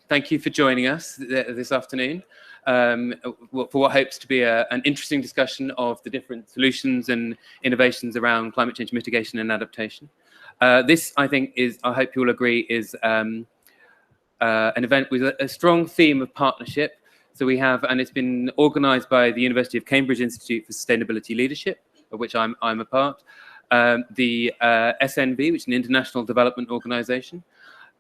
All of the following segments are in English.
Thank you for joining us this afternoon for what hopes to be an interesting discussion of the different solutions and innovations around climate change mitigation and adaptation. This, I think, I hope you will agree, is an event with a strong theme of partnership. So we have, and it's been organised by the University of Cambridge Institute for Sustainability Leadership, of which I'm a part, the SNV, which is an international development organisation,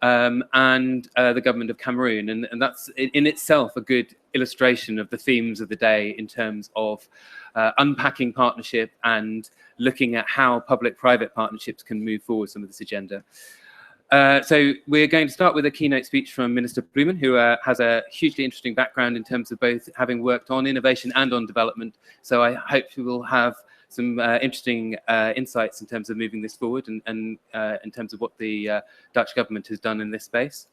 and the Government of Cameroon. And that's in itself a good illustration of the themes of the day in terms of unpacking partnership and looking at how public-private partnerships can move forward some of this agenda. So we're going to start with a keynote speech from Minister Pluman, who has a hugely interesting background in terms of both having worked on innovation and on development. So I hope we will have some interesting insights in terms of moving this forward and in terms of what the Dutch government has done in this space.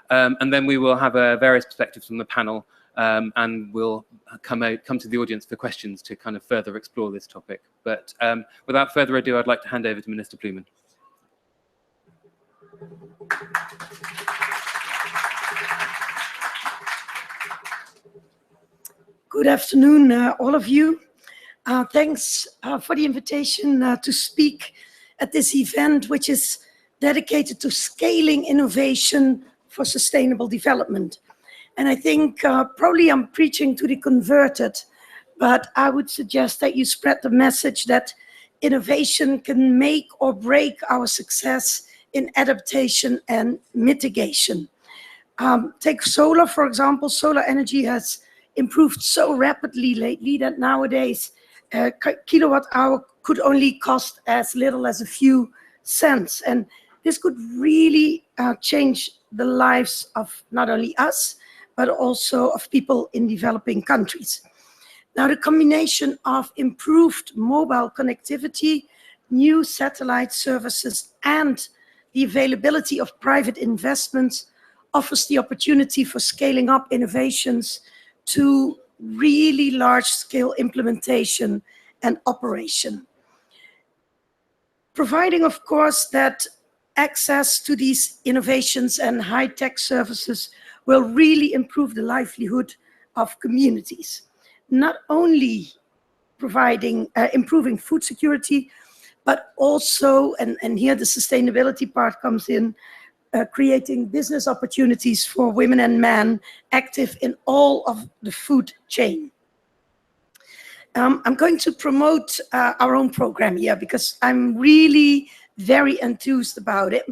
And then we will have various perspectives from the panel, and we'll come to the audience for questions to kind of further explore this topic. But without further ado, I'd like to hand over to Minister Pluman. Good afternoon, all of you. Thanks for the invitation to speak at this event, which is dedicated to scaling innovation for sustainable development. And I think probably I'm preaching to the converted, but I would suggest that you spread the message that innovation can make or break our success in adaptation and mitigation. Take solar, for example. Solar energy has improved so rapidly lately that nowadays a kilowatt hour could only cost as little as a few cents. And this could really change the lives of not only us, but also of people in developing countries. Now, the combination of improved mobile connectivity, new satellite services, and the availability of private investments offers the opportunity for scaling up innovations to really large-scale implementation and operation. Providing, of course, that access to these innovations and high-tech services will really improve the livelihood of communities. Not only providing, improving food security, but also, and here the sustainability part comes in, creating business opportunities for women and men active in all of the food chain. I'm going to promote our own program here because I'm really very enthused about it.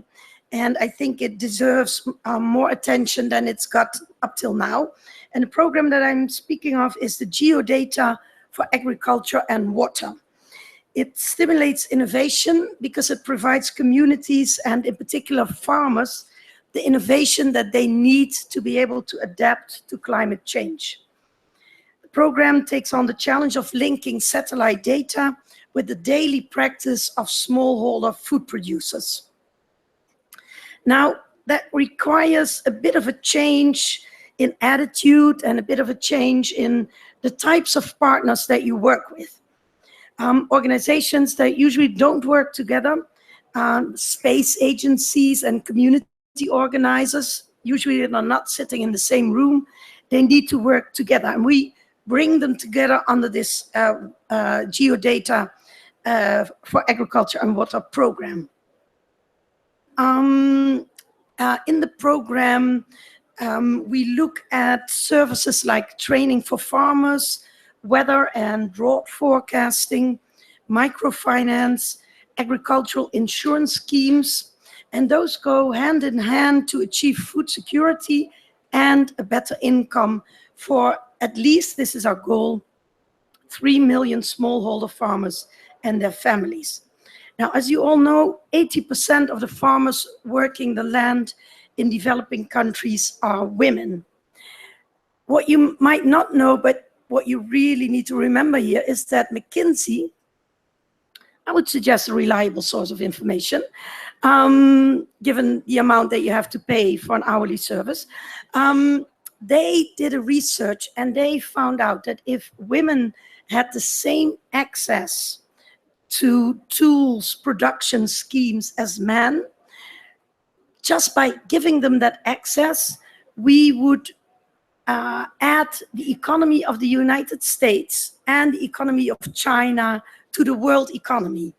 And I think it deserves more attention than it's got up till now. And the program that I'm speaking of is the Geodata for Agriculture and Water. It stimulates innovation because it provides communities and in particular farmers the innovation that they need to be able to adapt to climate change. The program takes on the challenge of linking satellite data with the daily practice of smallholder food producers. Now, that requires a bit of a change in attitude and a bit of a change in the types of partners that you work with. Organizations that usually don't work together, space agencies and community organizers, usually they're not sitting in the same room, they need to work together. And we bring them together under this Geodata for Agriculture and Water program. In the program, we look at services like training for farmers, weather and drought forecasting, microfinance, agricultural insurance schemes, and those go hand in hand to achieve food security and a better income for at least, this is our goal, 3 million smallholder farmers and their families. Now, as you all know, 80% of the farmers working the land in developing countries are women. What you might not know, but what you really need to remember here is that McKinsey, I would suggest a reliable source of information, given the amount that you have to pay for an hourly service. They did a research and they found out that if women had the same access to tools, production schemes as men, just by giving them that access, we would add the economy of the United States and the economy of China to the world economy.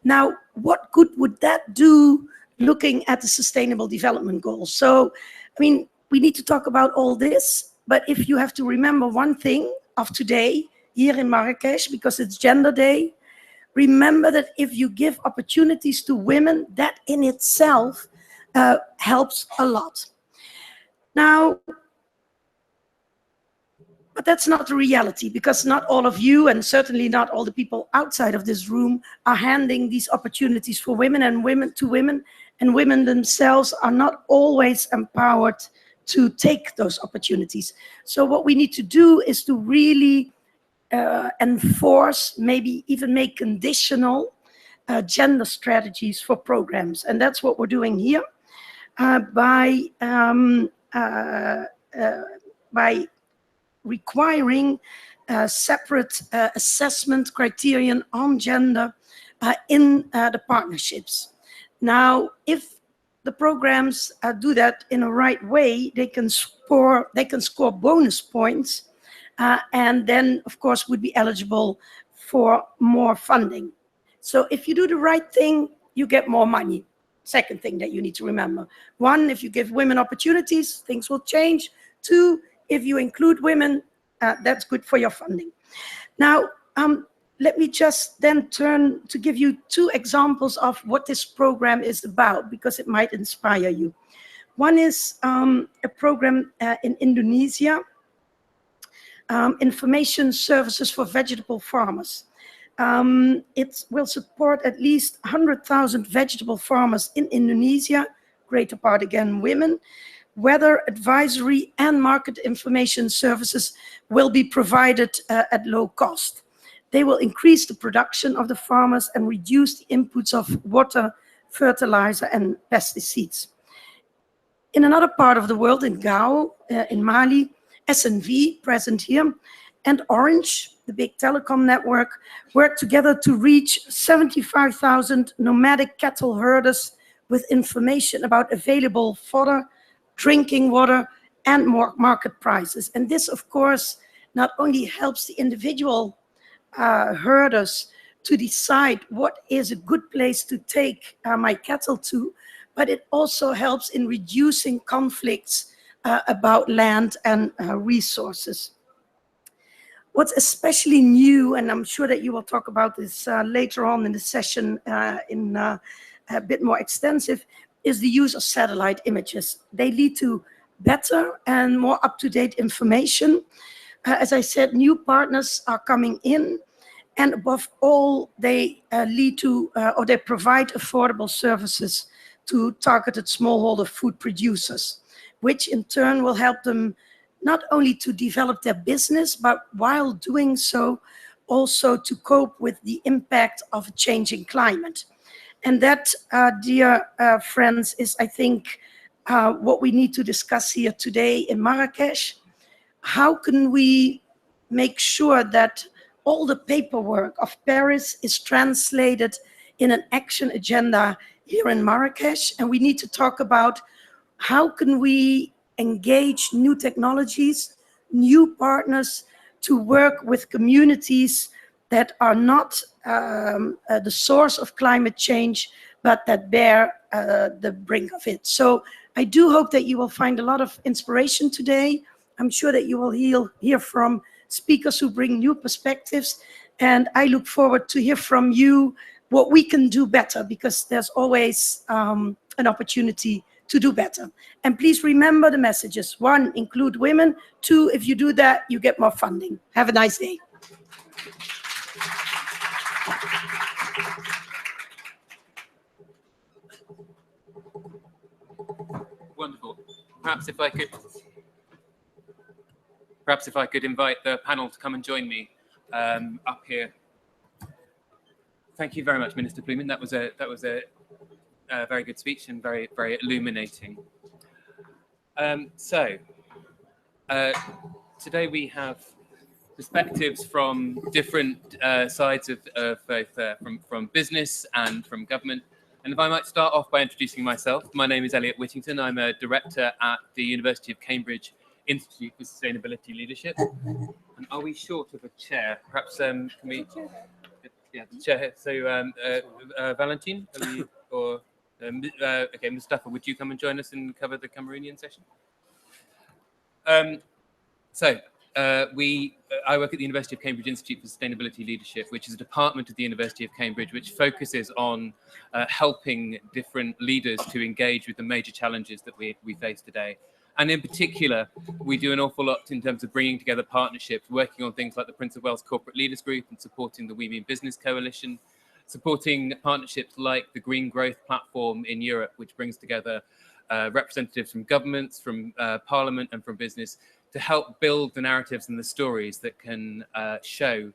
Now, what good would that do looking at the Sustainable Development Goals? So, I mean, we need to talk about all this, but if you have to remember one thing of today here in Marrakesh, because it's Gender Day, remember that if you give opportunities to women, that in itself helps a lot. Now, but that's not the reality, because not all of you, and certainly not all the people outside of this room, are handing these opportunities for women and women themselves are not always empowered to take those opportunities. So what we need to do is to really enforce, maybe even make conditional gender strategies for programs. And that's what we're doing here by requiring separate assessment criterion on gender in the partnerships. Now, if the programs do that in a right way, they can score bonus points, and then, of course, would be eligible for more funding. So if you do the right thing, you get more money. Second thing that you need to remember. One, if you give women opportunities, things will change. Two, if you include women, that's good for your funding. Now, let me just then turn to give you two examples of what this program is about, because it might inspire you. One is a program in Indonesia, information services for vegetable farmers. It will support at least 100,000 vegetable farmers in Indonesia, greater part again women. Weather advisory and market information services will be provided at low cost. They will increase the production of the farmers and reduce the inputs of water, fertilizer, and pesticides. In another part of the world, in Gao, in Mali, SNV, present here, and Orange, the big telecom network, work together to reach 75,000 nomadic cattle herders with information about available fodder, drinking water, and more market prices. And this, of course, not only helps the individual herders to decide what is a good place to take my cattle to, but it also helps in reducing conflicts about land and resources. What's especially new, and I'm sure that you will talk about this later on in the session in a bit more extensive, is the use of satellite images. They lead to better and more up-to-date information. As I said, new partners are coming in, and above all, they lead to, or they provide affordable services to targeted smallholder food producers, which in turn will help them not only to develop their business, but while doing so, also to cope with the impact of a changing climate. And that, dear friends, is, I think, what we need to discuss here today in Marrakesh. How can we make sure that all the paperwork of Paris is translated in an action agenda here in Marrakesh? And we need to talk about how can we engage new technologies, new partners to work with communities that are not the source of climate change, but that bear the brink of it. So I do hope that you will find a lot of inspiration today. I'm sure that you will hear from speakers who bring new perspectives, and I look forward to hear from you what we can do better, because there's always an opportunity to do better. And please remember the messages. 1, include women. 2, if you do that, you get more funding. Have a nice day. Wonderful. Perhaps if I could invite the panel to come and join me up here. Thank you very much, Minister Plumen. That was a very good speech and very, very illuminating. Today we have perspectives from different sides of both from business and from government, And if I might start off by introducing myself, my name is Elliot Whittington. I'm a director at the University of Cambridge Institute for Sustainability Leadership. And are we short of a chair? Perhaps can we? Yeah, the chair. So Valentine, are we, or okay, Mustafa, would you come and join us and cover the Cameroonian session? I work at the University of Cambridge Institute for Sustainability Leadership, which is a department of the University of Cambridge which focuses on helping different leaders to engage with the major challenges that we face today. And in particular, we do an awful lot in terms of bringing together partnerships, working on things like the Prince of Wales Corporate Leaders Group and supporting the We Mean Business Coalition, supporting partnerships like the Green Growth Platform in Europe, which brings together representatives from governments, from parliament and from business to help build the narratives and the stories that can show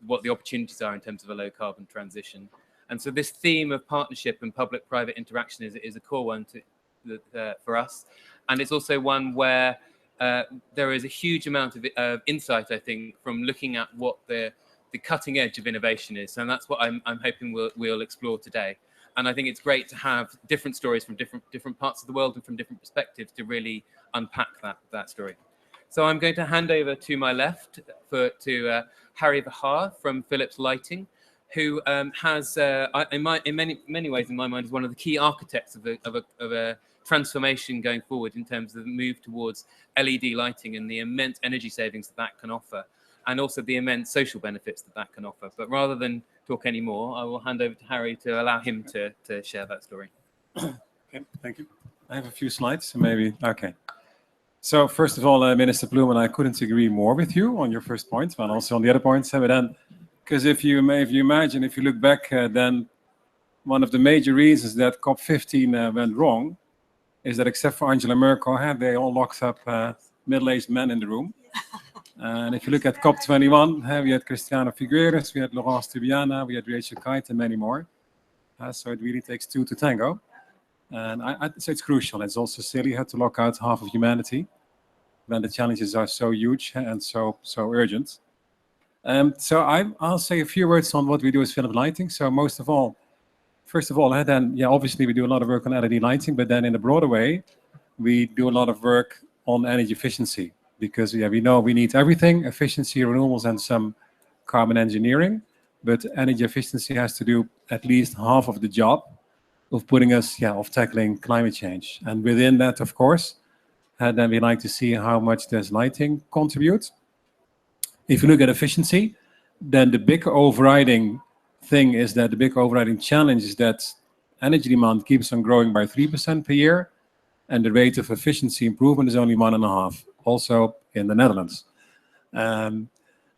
what the opportunities are in terms of a low carbon transition. And so this theme of partnership and public-private interaction is a core one for us. And it's also one where there is a huge amount of insight, I think, from looking at what the cutting edge of innovation is. And that's what I'm hoping we'll explore today. And I think it's great to have different stories from different parts of the world and from different perspectives to really unpack that story. So I'm going to hand over to my left to Harry Vahar from Philips Lighting, who has, in many ways, in my mind, is one of the key architects of a transformation going forward in terms of the move towards LED lighting and the immense energy savings that can offer, and also the immense social benefits that can offer. But rather than talk anymore, I will hand over to Harry to allow him to share that story. Okay, thank you. I have a few slides, maybe. Okay. So first of all, Minister Bloem, and I couldn't agree more with you on your first point, but also on the other points. But then, because if you imagine, if you look back, then one of the major reasons that COP15 went wrong is that except for Angela Merkel, they all locked up middle-aged men in the room. And if you look at COP21, we had Cristiano Figueres, we had Laurence Tubiana, we had Rachel Kite, and many more. So it really takes two to tango. And so it's crucial. It's also silly to lock out half of humanity when the challenges are so huge and so urgent. So I'll say a few words on what we do as Philips Lighting. So first of all, obviously we do a lot of work on LED lighting, but then in a broader way, we do a lot of work on energy efficiency because we know we need everything, efficiency, renewables, and some carbon engineering, but energy efficiency has to do at least half of the job of putting us, of tackling climate change. And within that, of course, then we like to see how much does lighting contribute. If you look at efficiency, then the big overriding thing is that the big overriding challenge is that energy demand keeps on growing by 3% per year, and the rate of efficiency improvement is only 1.5%, also in the Netherlands. And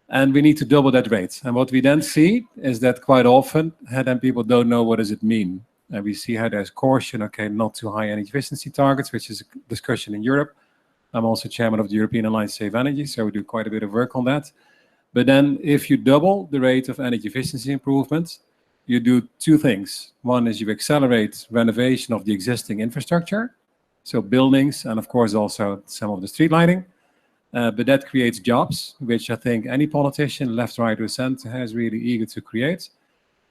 we need to double that rate. And what we then see is that quite often, then people don't know what does it mean. And we see how there's caution, not too high energy efficiency targets, which is a discussion in Europe. I'm also chairman of the European Alliance Save Energy, so we do quite a bit of work on that. But then if you double the rate of energy efficiency improvement, you do two things. One is you accelerate renovation of the existing infrastructure, so buildings, and of course also some of the street lighting. But that creates jobs, which I think any politician, left, right, or center, is really eager to create.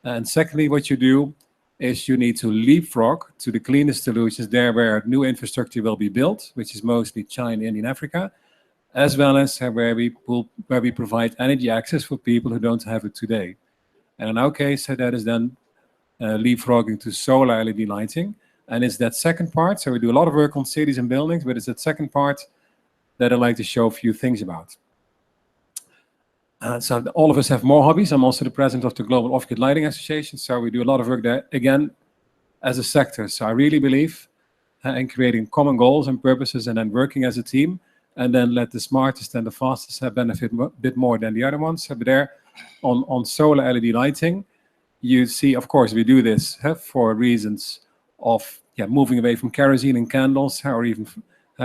And secondly, what you do is you need to leapfrog to the cleanest solutions there where new infrastructure will be built, which is mostly China, India, and Africa, as well as where we provide energy access for people who don't have it today. And in our case, that is then leapfrogging to solar LED lighting. And it's that second part. So we do a lot of work on cities and buildings, but it's that second part that I'd like to show a few things about. So all of us have more hobbies. I'm also the president of the Global Off-Grid Lighting Association. So we do a lot of work there, again, as a sector. So I really believe in creating common goals and purposes and then working as a team and then let the smartest and the fastest benefit a bit more than the other ones. So there on solar LED lighting, you see, of course, we do this for reasons of moving away from kerosene and candles, or even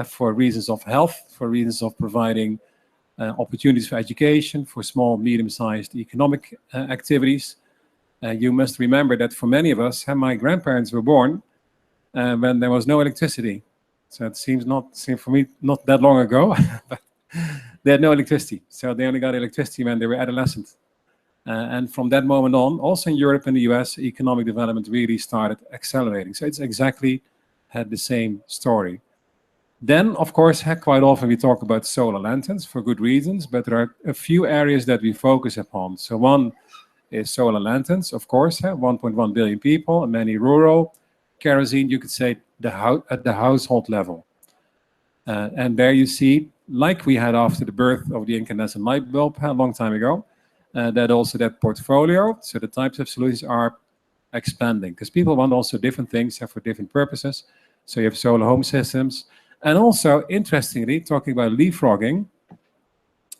for reasons of health, for reasons of providing opportunities for education, for small, medium-sized economic activities. You must remember that for many of us, my grandparents were born when there was no electricity. So it seems for me not that long ago, but they had no electricity. So they only got electricity when they were adolescents. And from that moment on, also in Europe and the US, economic development really started accelerating. So it's exactly had the same story. Then, of course, quite often we talk about solar lanterns for good reasons, but there are a few areas that we focus upon. So one is solar lanterns, of course, 1.1 billion people, and many rural. Kerosene, you could say, at the household level. And there you see, like we had after the birth of the incandescent light bulb a long time ago, that also that portfolio, so the types of solutions are expanding, because people want also different things for different purposes. So you have solar home systems. And also, interestingly, talking about leapfrogging,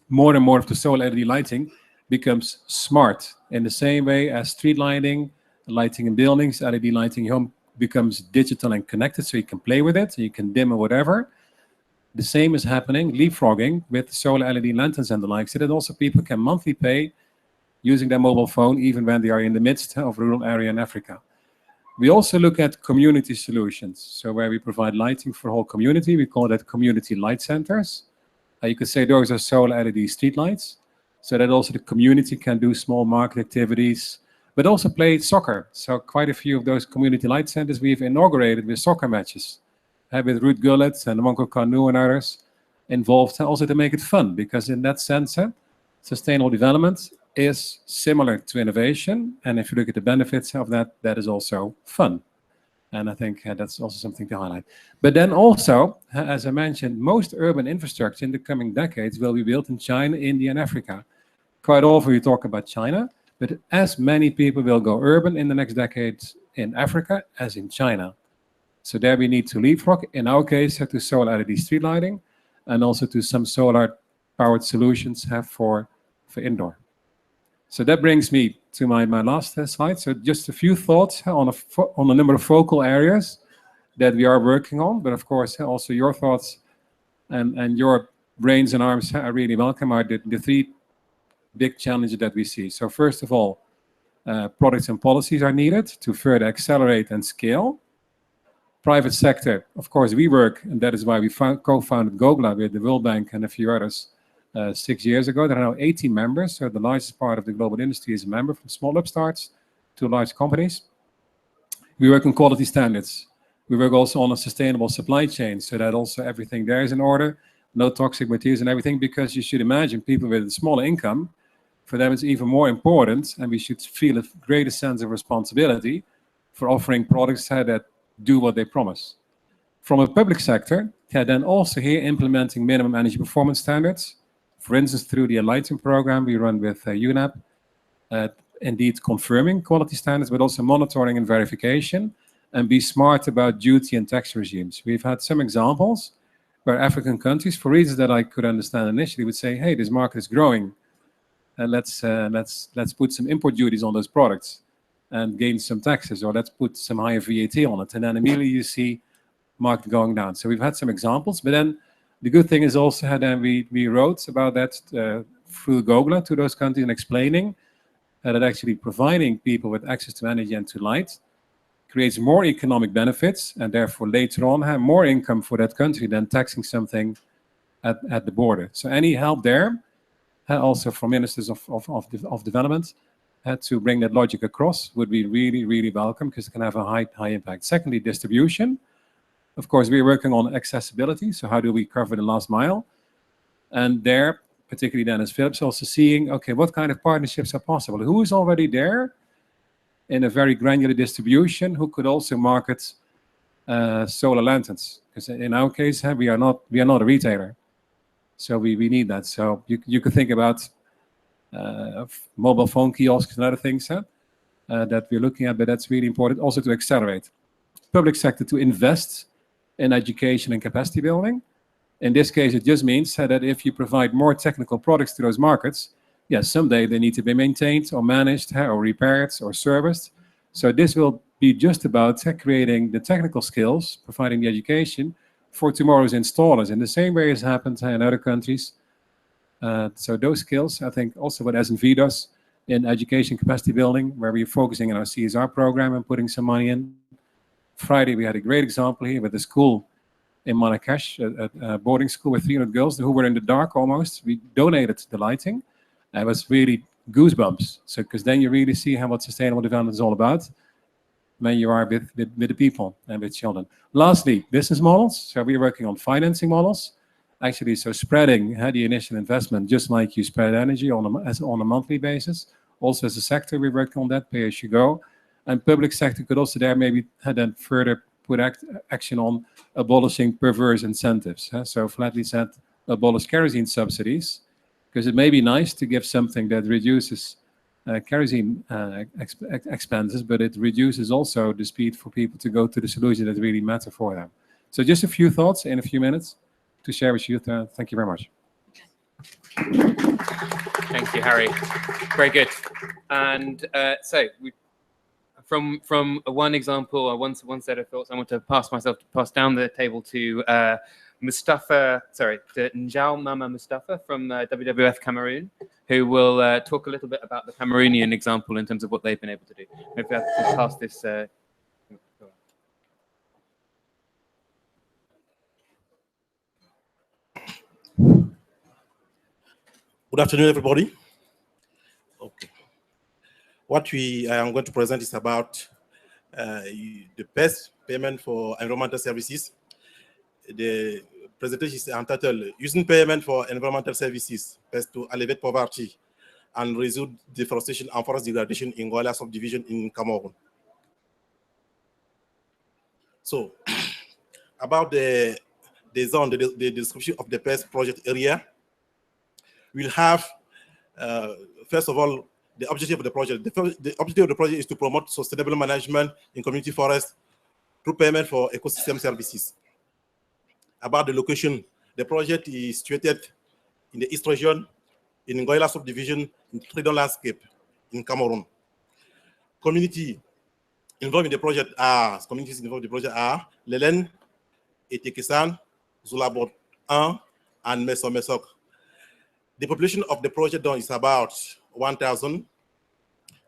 more and more of the solar LED lighting becomes smart in the same way as street lighting in buildings, LED lighting in home becomes digital and connected, so you can play with it, you can dim or whatever. The same is happening, leapfrogging with solar LED lanterns and the like, so that also people can monthly pay using their mobile phone, even when they are in the midst of a rural area in Africa. We also look at community solutions, so where we provide lighting for the whole community. We call that community light centers. You could say those are solar LED street lights, so that also the community can do small market activities, but also play soccer. So quite a few of those community light centers we've inaugurated with soccer matches, with Ruud Gullit and Wanko Kanu and others involved, also to make it fun, because in that sense, sustainable development is similar to innovation, and if you look at the benefits of that, that is also fun. And I think that's also something to highlight. But then also, as I mentioned, most urban infrastructure in the coming decades will be built in China, India, and Africa. Quite often we talk about China, but as many people will go urban in the next decades in Africa as in China. So there we need to leapfrog, in our case, to solar LED street lighting, and also to some solar-powered solutions for indoor. So that brings me to my last slide. So just a few thoughts on a number of focal areas that we are working on, but of course also your thoughts and your brains and arms are really welcome, are the three big challenges that we see. So first of all, products and policies are needed to further accelerate and scale. Private sector, of course, we work, and that is why we co-founded GOGLA with the World Bank and a few others 6 years ago. There are now 18 members, so the largest part of the global industry is a member, from small upstarts to large companies. We work on quality standards. We work also on a sustainable supply chain, so that also everything there is in order, no toxic materials and everything, because you should imagine people with a smaller income, for them it's even more important, and we should feel a greater sense of responsibility for offering products that do what they promise. From a public sector, then also here implementing minimum energy performance standards. For instance, through the Enlighten program we run with UNEP, indeed confirming quality standards, but also monitoring and verification, and be smart about duty and tax regimes. We've had some examples where African countries, for reasons that I could understand initially, would say, hey, this market is growing, and let's put some import duties on those products and gain some taxes, or let's put some higher VAT on it, and then immediately you see market going down. So we've had some examples, but then the good thing is also that we wrote about that through GOGLA to those countries and explaining that actually providing people with access to energy and to light creates more economic benefits, and therefore later on have more income for that country than taxing something at the border. So any help there, also from ministers of development, to bring that logic across would be really, really welcome, because it can have a high impact. Secondly, distribution. Of course, we're working on accessibility. So how do we cover the last mile? And there, particularly then as Philips, also seeing, okay, what kind of partnerships are possible? Who is already there in a very granular distribution who could also market solar lanterns? Because in our case, we are not a retailer. So we need that. So you could think about mobile phone kiosks and other things that we're looking at, but that's really important also to accelerate. Public sector to invest in education and capacity building. In this case, it just means that if you provide more technical products to those markets, yes, someday they need to be maintained or managed or repaired or serviced. So this will be just about creating the technical skills, providing the education for tomorrow's installers, in the same way as happened in other countries. So those skills, I think also what SNV does in education capacity building, where we're focusing on our CSR program and putting some money in. Friday, we had a great example here with a school in Marrakesh, a boarding school with 300 girls who were in the dark almost. We donated the lighting. It was really goosebumps. So, because then you really see what sustainable development is all about when you are with the people and with children. Lastly, business models. So we're working on financing models. Actually, so spreading the initial investment, just like you spread energy on a monthly basis. Also as a sector, we're working on that, Payasyougo. And public sector could also there maybe then further put action on abolishing perverse incentives. So flatly said, abolish kerosene subsidies, because it may be nice to give something that reduces kerosene expenses, but it reduces also the speed for people to go to the solution that really matter for them. So just a few thoughts in a few minutes to share with you. Thank you very much. Thank you, Harry. Very good. And so from one example or one set of thoughts, I want to pass down the table to to Njau Mama Mustafa from WWF Cameroon, who will talk a little bit about the Cameroonian example in terms of what they've been able to do. Maybe I can pass this. Good afternoon, everybody. Okay. What I am going to present is about the best payment for environmental services. The presentation is entitled "Using Payment for Environmental Services Best to Alleviate Poverty and Reduce Deforestation and Forest Degradation in Goila Subdivision in Cameroon." So, about the zone, the description of the best project area. We'll have, first of all, the objective of the project. The objective of the project is to promote sustainable management in community forests through payment for ecosystem services. About the location, the project is situated in the East region, in Ngoila subdivision, in Tridon landscape, in Cameroon. Communities involved in the project are Lelen, Etekisan, Zulabot 1, and Meso Mesok. The population of the project is about 1,000,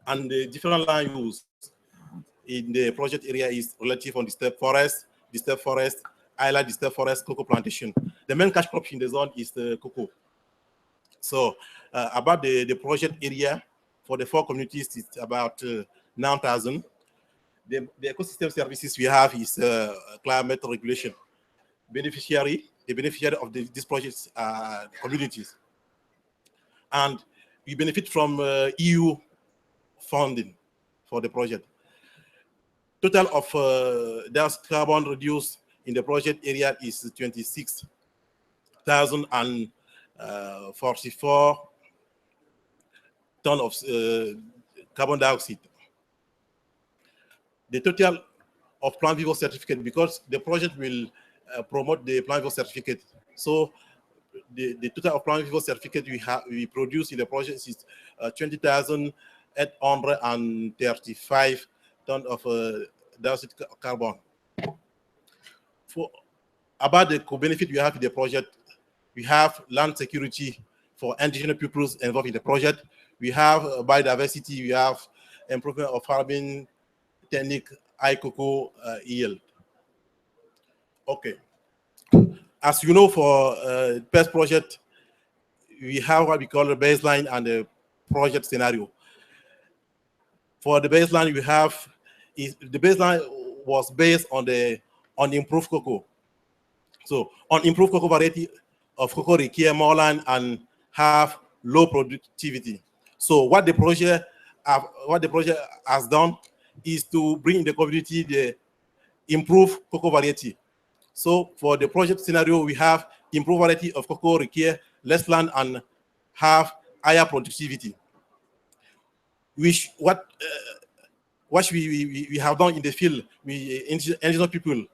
and the different land use in the project area is relative on the steppe forest, island, disturbed forest, cocoa plantation. The main cash crop in the zone is the cocoa. So about the project area for the 4 communities, it's about 9,000. The ecosystem services we have is climate regulation. The beneficiary of these projects are communities. And we benefit from EU funding for the project. Total of carbon reduced in the project area is 26,044 tons of carbon dioxide. The total of Plan Vivo certificate, because the project will promote the Plan Vivo certificate. So the total of Plan Vivo certificate we produce in the project is 20,835 tons of dioxide carbon. About the co-benefit we have in the project, we have land security for indigenous peoples involved in the project. We have biodiversity. We have improvement of farming technique, high cocoa yield. Okay. As you know, for PEST project, we have what we call a baseline and a project scenario. For the baseline, we have the baseline was based on the improved cocoa. So on improved cocoa variety of cocoa require more land and have low productivity. So what the project has done is to bring in the community the improved cocoa variety. So for the project scenario, we have improved variety of cocoa require less land and have higher productivity. Which what we have done in the field, we indigenous people,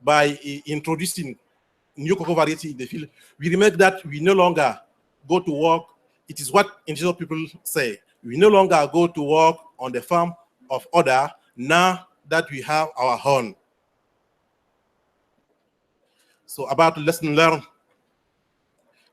by introducing new cocoa variety in the field, we remark that we no longer go to work. It is what indigenous people say. We no longer go to work on the farm of other now that we have our own. So about lesson learned,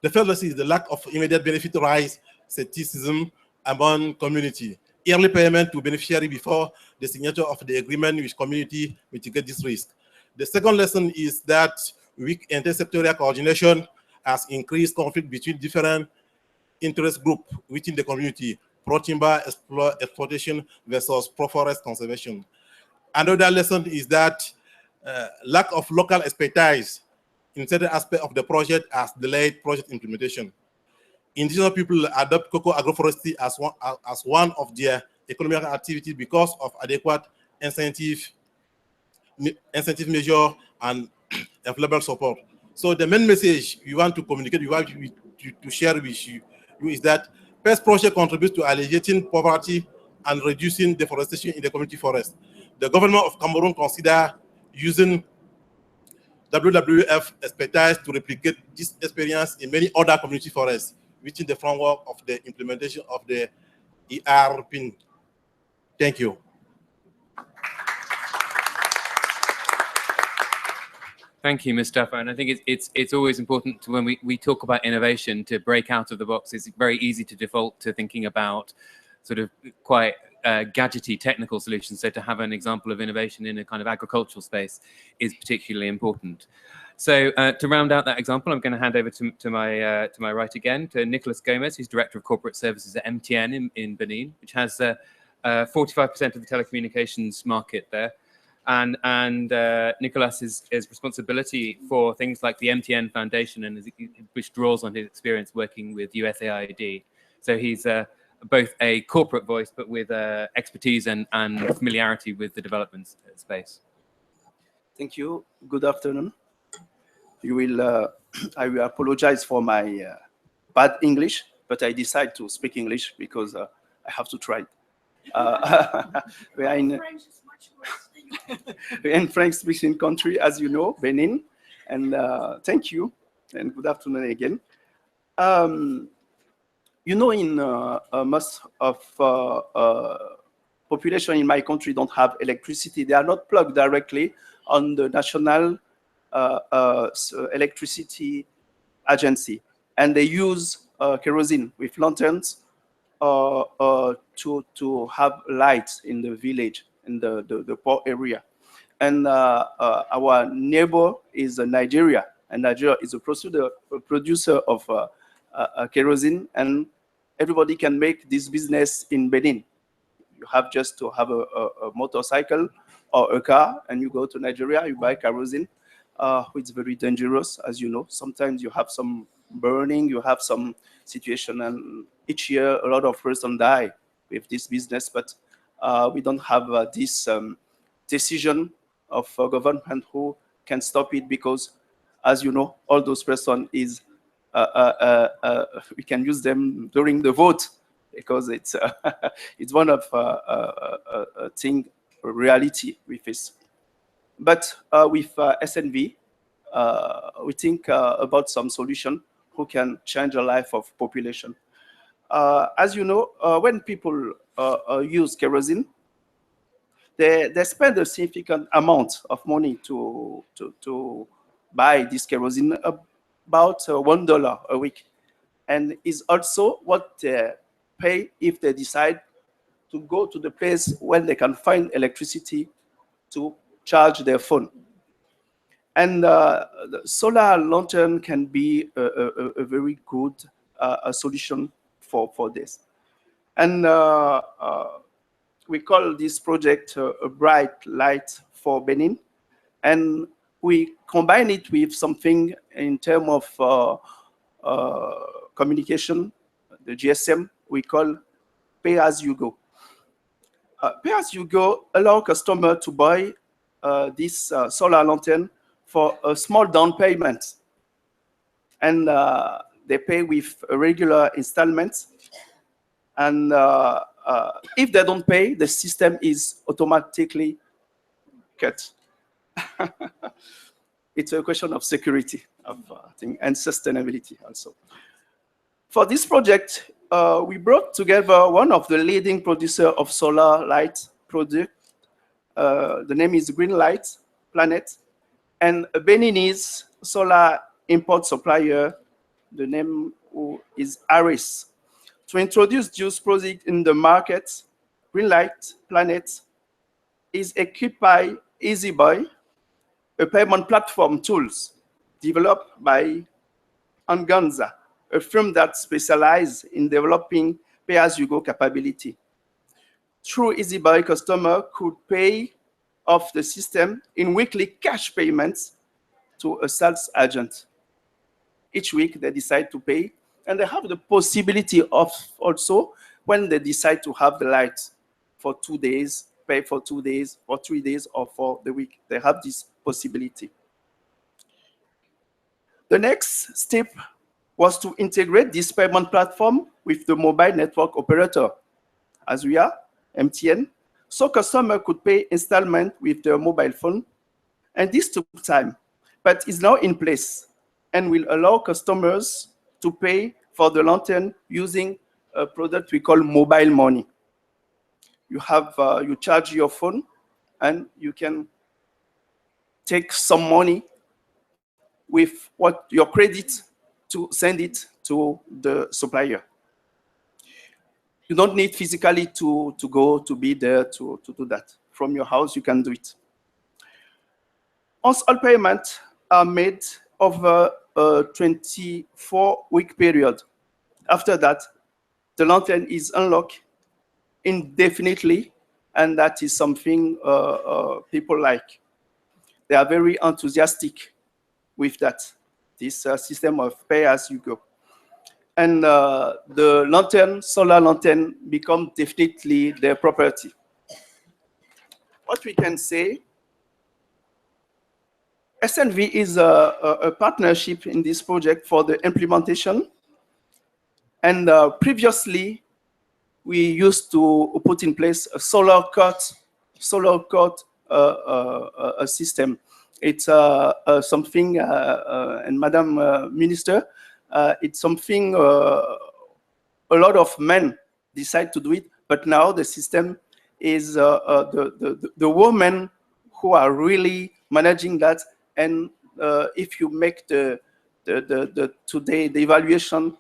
the first lesson is the lack of immediate benefit rise skepticism among community. Early payment to beneficiary before the signature of the agreement with community mitigate this risk. The second lesson is that weak intersectorial coordination has increased conflict between different interest groups within the community. pro-timber exploitation versus pro-forest conservation. Another lesson is that lack of local expertise in certain aspects of the project has delayed project implementation. Indigenous people adopt cocoa agroforestry as one of their economic activities because of adequate incentive measure and available support. So the main message we want to communicate, we want to share with you is that PEST project contributes to alleviating poverty and reducing deforestation in the community forest. The government of Cameroon consider using WWF expertise to replicate this experience in many other community forests, within the framework of the implementation of the ERP. Thank you. Thank you, Mustafa. And I think it's always important to, when we talk about innovation, to break out of the box. It's very easy to default to thinking about sort of quite gadgety technical solutions. So to have an example of innovation in a kind of agricultural space is particularly important. So to round out that example, I'm going to hand over to my right again, to Nicolas Gomez, who's Director of Corporate Services at MTN in Benin, which has 45% of the telecommunications market there. And Nicolas's responsibility for things like the MTN Foundation, and which draws on his experience working with USAID. So he's both a corporate voice, but with expertise and familiarity with the development space. Thank you. Good afternoon. I will apologize for my bad English, but I decide to speak English because I have to try. We are in in French-speaking country, as you know, Benin, and thank you, and good afternoon again. You know, in most of population in my country don't have electricity. They are not plugged directly on the national electricity agency, and they use kerosene with lanterns to have lights in the village, in the poor area. And our neighbor is Nigeria, and Nigeria is a producer of kerosene, and everybody can make this business in Benin. You have just to have a motorcycle or a car, and you go to Nigeria, you buy kerosene. It's very dangerous, as you know. Sometimes you have some burning, you have some situation, and each year a lot of persons die with this business, but we don't have this decision of government who can stop it, because, as you know, all those persons is we can use them during the vote, because it's it's one of a thing, a reality we face. But with SNV, we think about some solution who can change the life of population. As you know, when people use kerosene, they spend a significant amount of money to buy this kerosene, about $1 a week, and is also what they pay if they decide to go to the place when they can find electricity to charge their phone. And the solar lantern can be a very good solution for this. And we call this project a bright light for Benin, and we combine it with something in terms of communication, the GSM, we call Payasyougo. Payasyougo allow customer to buy this solar lantern for a small down payment, and they pay with a regular installments. And if they don't pay, the system is automatically cut. It's a question of security of thing, and sustainability also. For this project, we brought together one of the leading producer of solar light product. The name is Green Light Planet, and a Beninese solar import supplier, the name is Aris. To introduce this project in the market, Green Light Planet is equipped by EasyBuy, a payment platform tools developed by Anganza, a firm that specializes in developing pay-as-you-go capability. Through EasyBuy, customer could pay off the system in weekly cash payments to a sales agent. Each week they decide to pay, and they have the possibility of also, when they decide to have the lights for 2 days, pay for 2 days, or 3 days, or for the week. They have this possibility. The next step was to integrate this payment platform with the mobile network operator, as we are, MTN, so customer could pay installment with their mobile phone. And this took time, but is now in place and will allow customers to pay for the lantern using a product we call mobile money. You have, you charge your phone and you can take some money with what your credit to send it to the supplier. You don't need physically to go to be there to do that. From your house, you can do it. Once all payments are made over a 24-week period, after that, the lantern is unlocked indefinitely, and that is something people like. They are very enthusiastic with that, this system of pay-as-you-go. And the lantern, solar lantern, become definitely their property. What we can say, SNV is a partnership in this project for the implementation. And previously, we used to put in place a solar cut system. It's something, and Madam Minister, it's something a lot of men decide to do it, but now the system is the women who are really managing that. And if you make today the evaluation,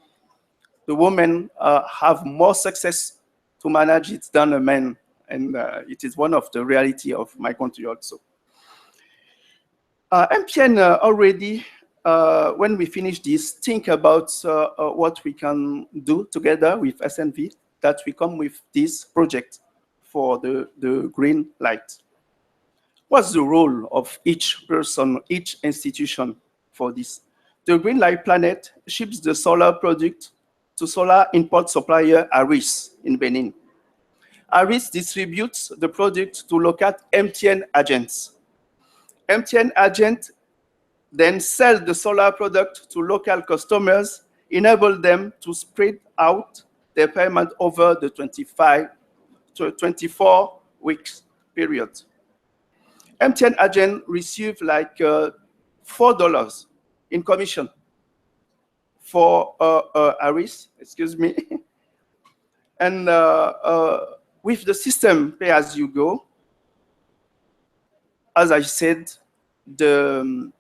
the women have more success to manage it than the men, and it is one of the reality of my country also. MTN already, when we finish this, think about what we can do together with SNV, that we come with this project for the green light. What's the role of each person, each institution for this? The Green Light Planet ships the solar product to solar import supplier Aris in Benin. Aris distributes the product to local MTN agents. MTN agents then sell the solar product to local customers, enable them to spread out their payment over the 24 weeks period. MTN agent receive like $4 in commission for Aris, excuse me. And with the system pay-as-you-go, as I said, the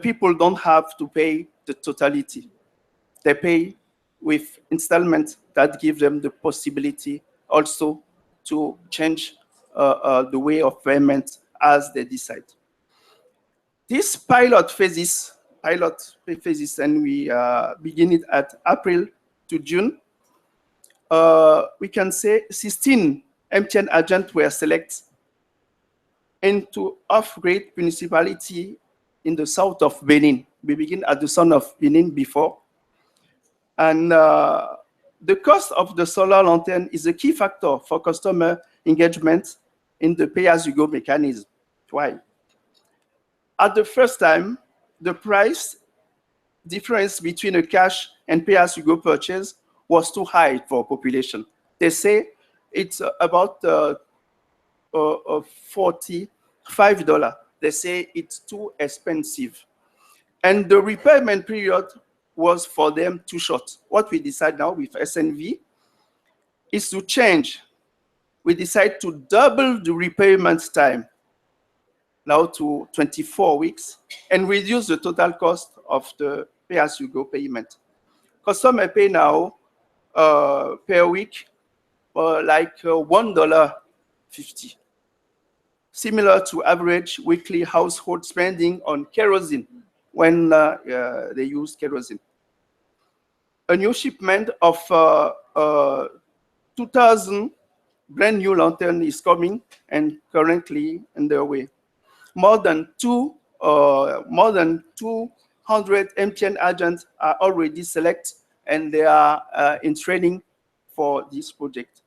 people don't have to pay the totality. They pay with installments that give them the possibility also to change the way of payment as they decide. This pilot phases, and we begin it at April to June. We can say 16 MTN agents were selected into off-grid municipality in the south of Benin. We begin at the south of Benin before. And the cost of the solar lantern is a key factor for customer engagement in the pay-as-you-go mechanism. Why? At the first time, the price difference between a cash and pay-as-you-go purchase was too high for population. They say it's about $45. They say it's too expensive. And the repayment period was for them too short. What we decide now with SNV is to change. We decide to double the repayment time now to 24 weeks and reduce the total cost of the pay-as-you-go payment. Customer pay now per week like $1.50, similar to average weekly household spending on kerosene when they use kerosene. a new shipment of 2,000 brand new lantern is coming and currently underway. More than 200 MTN agents are already selected, and they are in training for this project.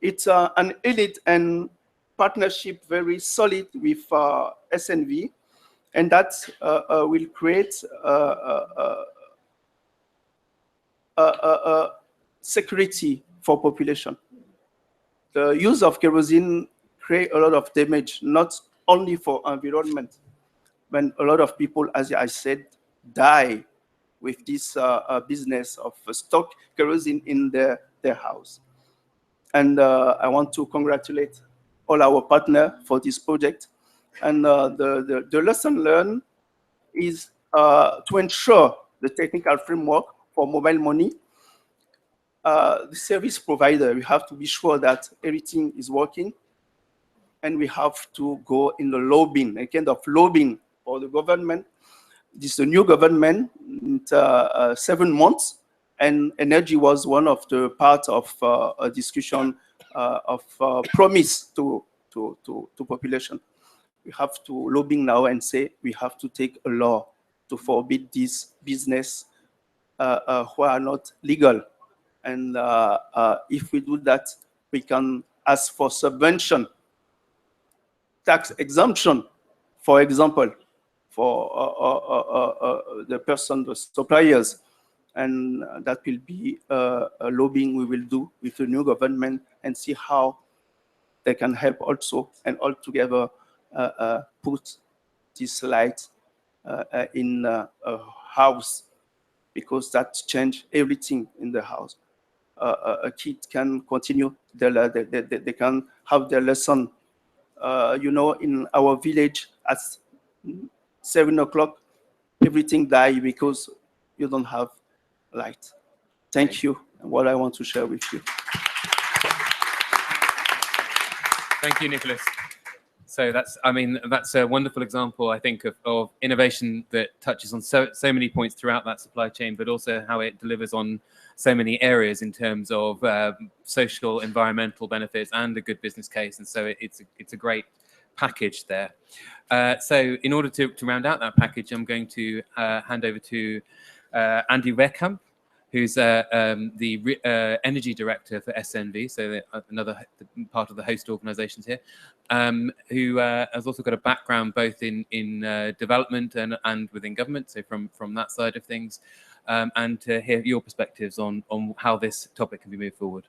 It's an elite and partnership very solid with SNV, and that will create security for population. The use of kerosene create a lot of damage, not only for environment, when a lot of people, as I said, die with this business of stock kerosene in their house. And I want to congratulate all our partners for this project. And the lesson learned is to ensure the technical framework for mobile money. The service provider, we have to be sure that everything is working, and we have to go in the lobbying, a kind of lobbying for the government. This is a new government, 7 months, and energy was one of the parts of a discussion of promise to population. We have to lobbying now and say we have to take a law to forbid this business who are not legal. And if we do that, we can ask for subvention, tax exemption, for example, for the suppliers. And that will be a lobbying we will do with the new government and see how they can help also, and all together put this light in a house, because that change everything in the house. A kid can continue, they can have their lesson. You know, in our village at 7 o'clock, everything die because you don't have light. Thank you. What I want to share with you. Thank you, Nicholas. So that's a wonderful example, I think, of innovation that touches on so many points throughout that supply chain, but also how it delivers on so many areas in terms of social, environmental benefits and a good business case. And so it's a great package there. So in order to round out that package, I'm going to hand over to Andy Wekamp, who's the energy director for SNV, so another part of the host organizations here, who has also got a background both in development and within government, so from that side of things, and to hear your perspectives on how this topic can be moved forward.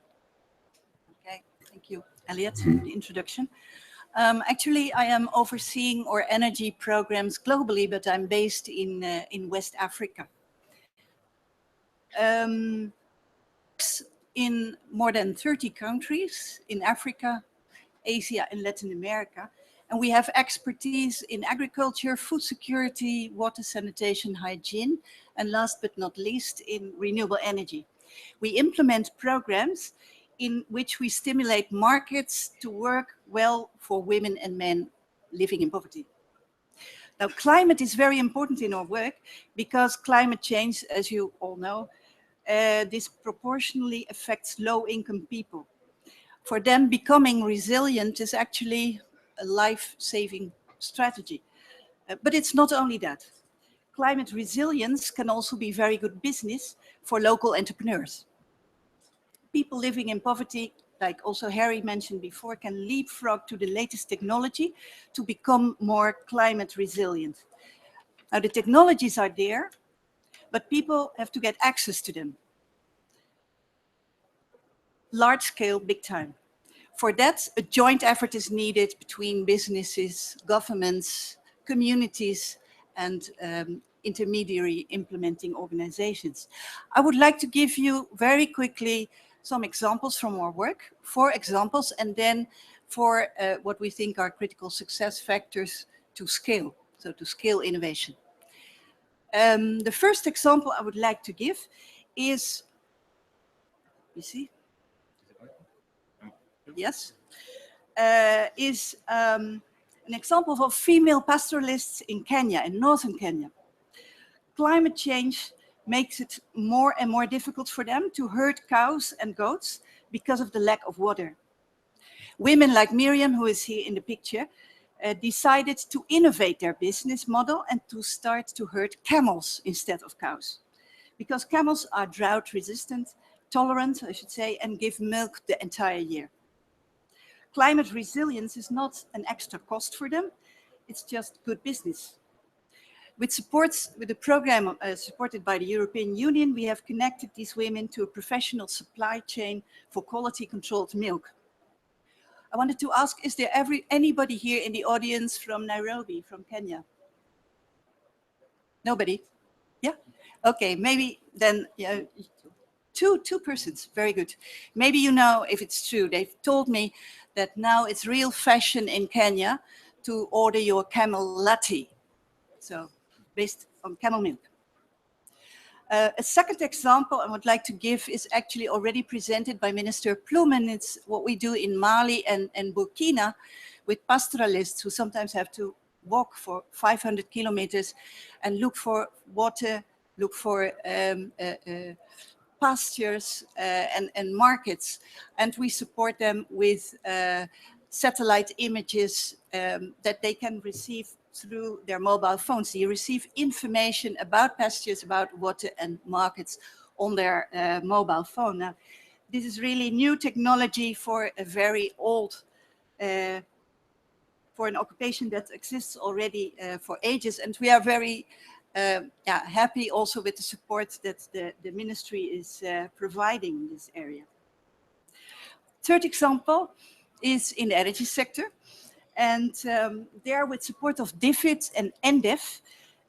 Okay, thank you, Elliot, for the introduction. Actually, I am overseeing our energy programs globally, but I'm based in West Africa. In more than 30 countries in Africa, Asia, and Latin America. And we have expertise in agriculture, food security, water sanitation, hygiene, and last but not least, in renewable energy. We implement programs in which we stimulate markets to work well for women and men living in poverty. Now, climate is very important in our work because climate change, as you all know, disproportionately affects low-income people. For them, becoming resilient is actually a life-saving strategy. But it's not only that. Climate resilience can also be very good business for local entrepreneurs. People living in poverty, like also Harry mentioned before, can leapfrog to the latest technology to become more climate resilient. Now, the technologies are there, but people have to get access to them. Large scale, big time. For that, a joint effort is needed between businesses, governments, communities, and intermediary implementing organizations. I would like to give you very quickly some examples from our work, 4 examples, and then for what we think are critical success factors to scale, so to scale innovation. The first example I would like to give is, you see? Yes? Is an example of female pastoralists in Kenya, in northern Kenya. Climate change makes it more and more difficult for them to herd cows and goats because of the lack of water. Women like Miriam, who is here in the picture, decided to innovate their business model and to start to herd camels instead of cows. Because camels are drought resistant, tolerant, I should say, and give milk the entire year. Climate resilience is not an extra cost for them, it's just good business. With the program supported by the European Union, we have connected these women to a professional supply chain for quality controlled milk. I wanted to ask, is there anybody here in the audience from Nairobi, from Kenya? Nobody? Yeah? Okay, maybe then two persons, very good. Maybe you know if it's true. They've told me that now it's real fashion in Kenya to order your camel latte. So, based on camel milk. A second example I would like to give is actually already presented by Minister Ploemen. It's what we do in Mali and Burkina with pastoralists who sometimes have to walk for 500 kilometers and look for water, look for pastures and markets. And we support them with satellite images that they can receive through their mobile phones. You receive information about pastures, about water and markets on their mobile phone. Now, this is really new technology for a very old, for an occupation that exists already for ages. And we are very happy also with the support that the ministry is providing in this area. Third example is in the energy sector. And there, with support of DFID and NDEF,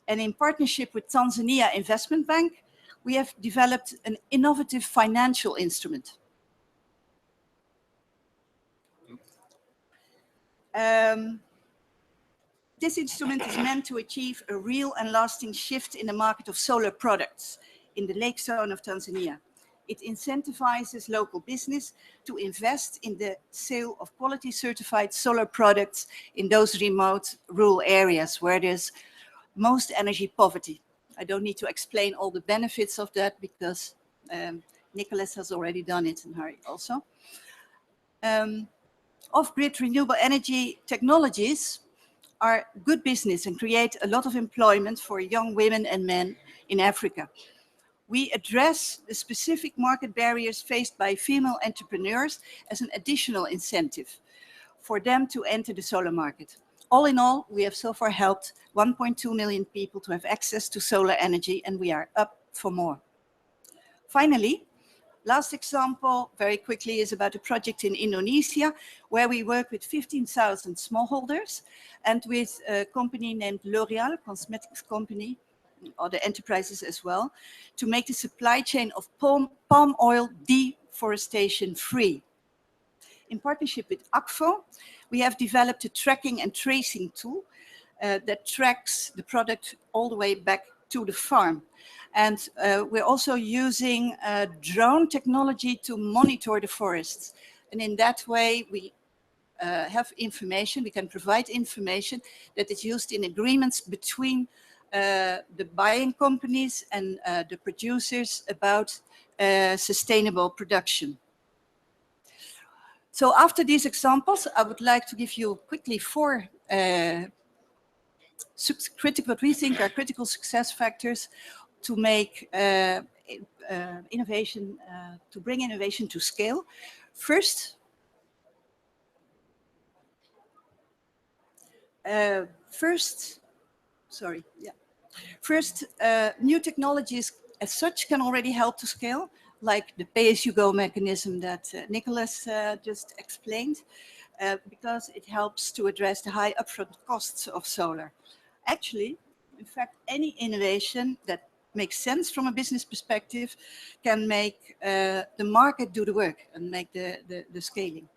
and in partnership with Tanzania Investment Bank, we have developed an innovative financial instrument. This instrument is meant to achieve a real and lasting shift in the market of solar products in the lake zone of Tanzania. It incentivizes local business to invest in the sale of quality certified solar products in those remote rural areas where there's most energy poverty. I don't need to explain all the benefits of that because Nicholas has already done it in Harry also. Off-grid renewable energy technologies are good business and create a lot of employment for young women and men in Africa. We address the specific market barriers faced by female entrepreneurs as an additional incentive for them to enter the solar market. All in all, we have so far helped 1.2 million people to have access to solar energy, and we are up for more. Finally, last example, very quickly, is about a project in Indonesia where we work with 15,000 smallholders and with a company named L'Oréal, cosmetics company, other enterprises as well, to make the supply chain of palm oil deforestation free. In partnership with ACFO, we have developed a tracking and tracing tool that tracks the product all the way back to the farm. And we're also using drone technology to monitor the forests. And in that way, we have information, we can provide information that is used in agreements between the buying companies and the producers about sustainable production. So after these examples, I would like to give you quickly four what we think are critical success factors to make innovation, to bring innovation to scale. First, new technologies as such can already help to scale, like the Payasyougo mechanism that Nicholas just explained, because it helps to address the high upfront costs of solar. Actually, in fact, any innovation that makes sense from a business perspective can make the market do the work and make the scaling.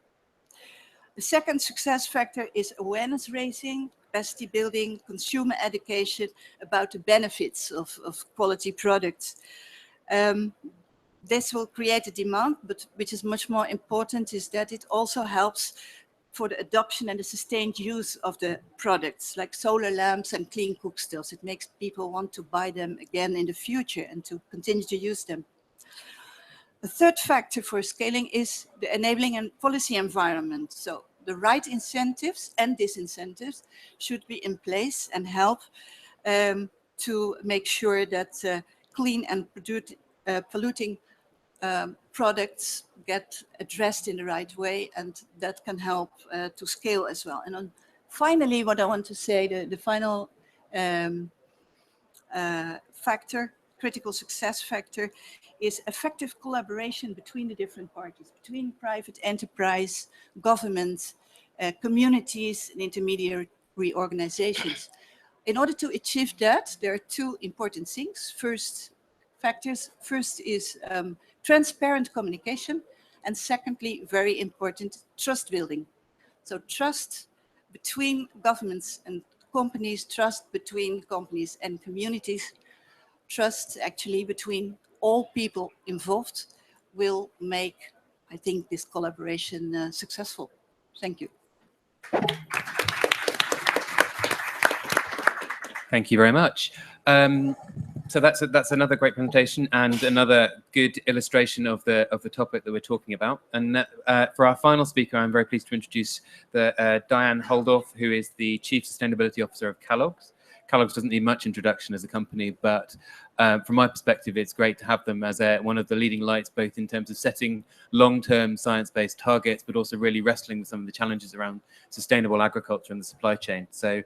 The second success factor is awareness raising, capacity building, consumer education about the benefits of quality products. This will create a demand, but which is much more important is that it also helps for the adoption and the sustained use of the products like solar lamps and clean cook stills. It makes people want to buy them again in the future and to continue to use them. The third factor for scaling is the enabling and policy environment. So the right incentives and disincentives should be in place and help to make sure that clean and polluting products get addressed in the right way, and that can help to scale as well. And finally, what I want to say, the final factor, critical success factor, is effective collaboration between the different parties, between private enterprise, government, communities, and intermediary organizations. In order to achieve that, there are two important things. First is transparent communication, and secondly, very important, trust building. So trust between governments and companies, trust between companies and communities, trust actually between all people involved will make, I think, this collaboration successful. Thank you. Thank you very much. So that's another great presentation and another good illustration of the topic that we're talking about. And for our final speaker, I'm very pleased to introduce Diane Holdorf, who is the Chief Sustainability Officer of Kellogg's. Kellogg's doesn't need much introduction as a company, but from my perspective, it's great to have them as one of the leading lights, both in terms of setting long-term science-based targets, but also really wrestling with some of the challenges around sustainable agriculture and the supply chain. So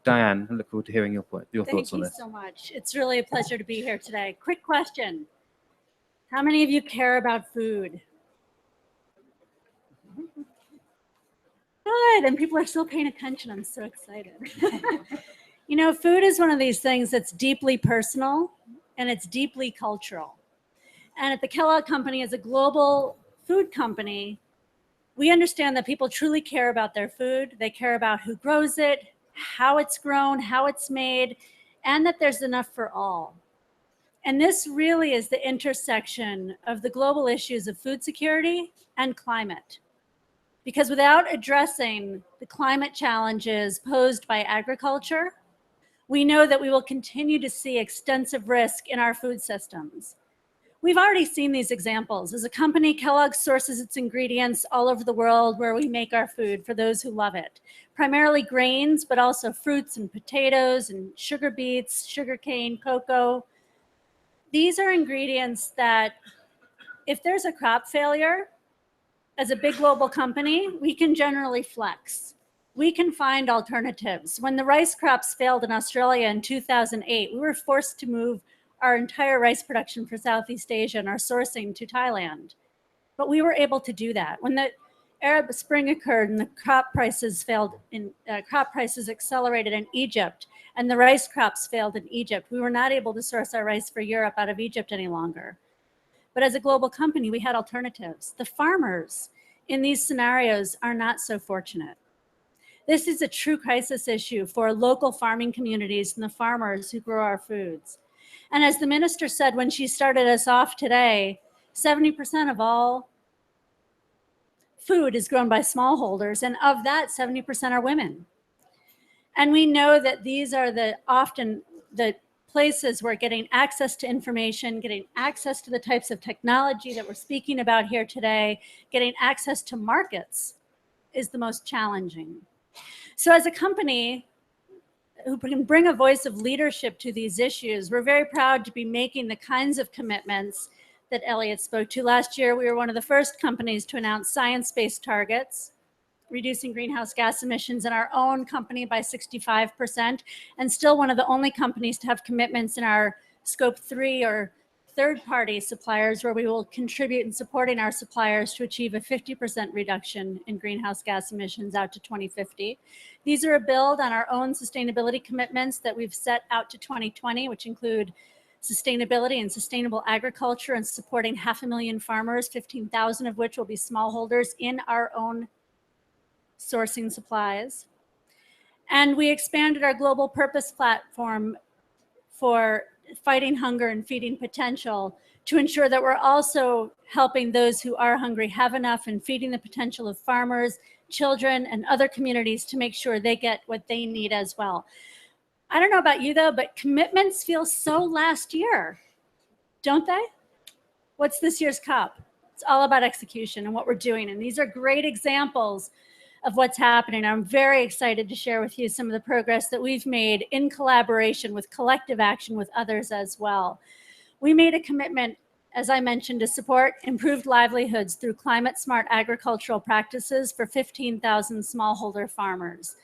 Diane, I look forward to hearing your thoughts on this. Thank you so much. It's really a pleasure to be here today. Quick question. How many of you care about food? Good, and people are still paying attention. I'm so excited. You know, food is one of these things that's deeply personal and it's deeply cultural. And at the Kellogg Company, as a global food company, we understand that people truly care about their food. They care about who grows it, how it's grown, how it's made, and that there's enough for all. And this really is the intersection of the global issues of food security and climate. Because without addressing the climate challenges posed by agriculture, we know that we will continue to see extensive risk in our food systems. We've already seen these examples. As a company, Kellogg sources its ingredients all over the world where we make our food for those who love it. Primarily grains, but also fruits and potatoes and sugar beets, sugarcane, cocoa. These are ingredients that, if there's a crop failure, as a big global company, we can generally flex. We can find alternatives. When the rice crops failed in Australia in 2008, we were forced to move our entire rice production for Southeast Asia and our sourcing to Thailand. But we were able to do that. When the Arab Spring occurred and the crop prices accelerated in Egypt and the rice crops failed in Egypt, we were not able to source our rice for Europe out of Egypt any longer. But as a global company, we had alternatives. The farmers in these scenarios are not so fortunate. This is a true crisis issue for local farming communities and the farmers who grow our foods. And as the minister said when she started us off today, 70% of all food is grown by smallholders, and of that, 70% are women. And we know that these are often the places where getting access to information, getting access to the types of technology that we're speaking about here today, getting access to markets is the most challenging. So as a company who can bring a voice of leadership to these issues, we're very proud to be making the kinds of commitments that Elliot spoke to. Last year, we were one of the first companies to announce science-based targets, reducing greenhouse gas emissions in our own company by 65%, and still one of the only companies to have commitments in our scope 3 or third-party suppliers, where we will contribute in supporting our suppliers to achieve a 50% reduction in greenhouse gas emissions out to 2050. These are a build on our own sustainability commitments that we've set out to 2020, which include sustainability and sustainable agriculture and supporting 500,000 farmers, 15,000 of which will be smallholders in our own sourcing supplies. And we expanded our global purpose platform for fighting hunger and feeding potential to ensure that we're also helping those who are hungry have enough and feeding the potential of farmers, children and other communities to make sure they get what they need as well. I don't know about you though, but commitments feel so last year, don't they? What's this year's COP? It's all about execution and what we're doing. And these are great examples of what's happening. I'm very excited to share with you some of the progress that we've made in collaboration with collective action with others as well. We made a commitment, as I mentioned, to support improved livelihoods through climate smart agricultural practices for 15,000 smallholder farmers.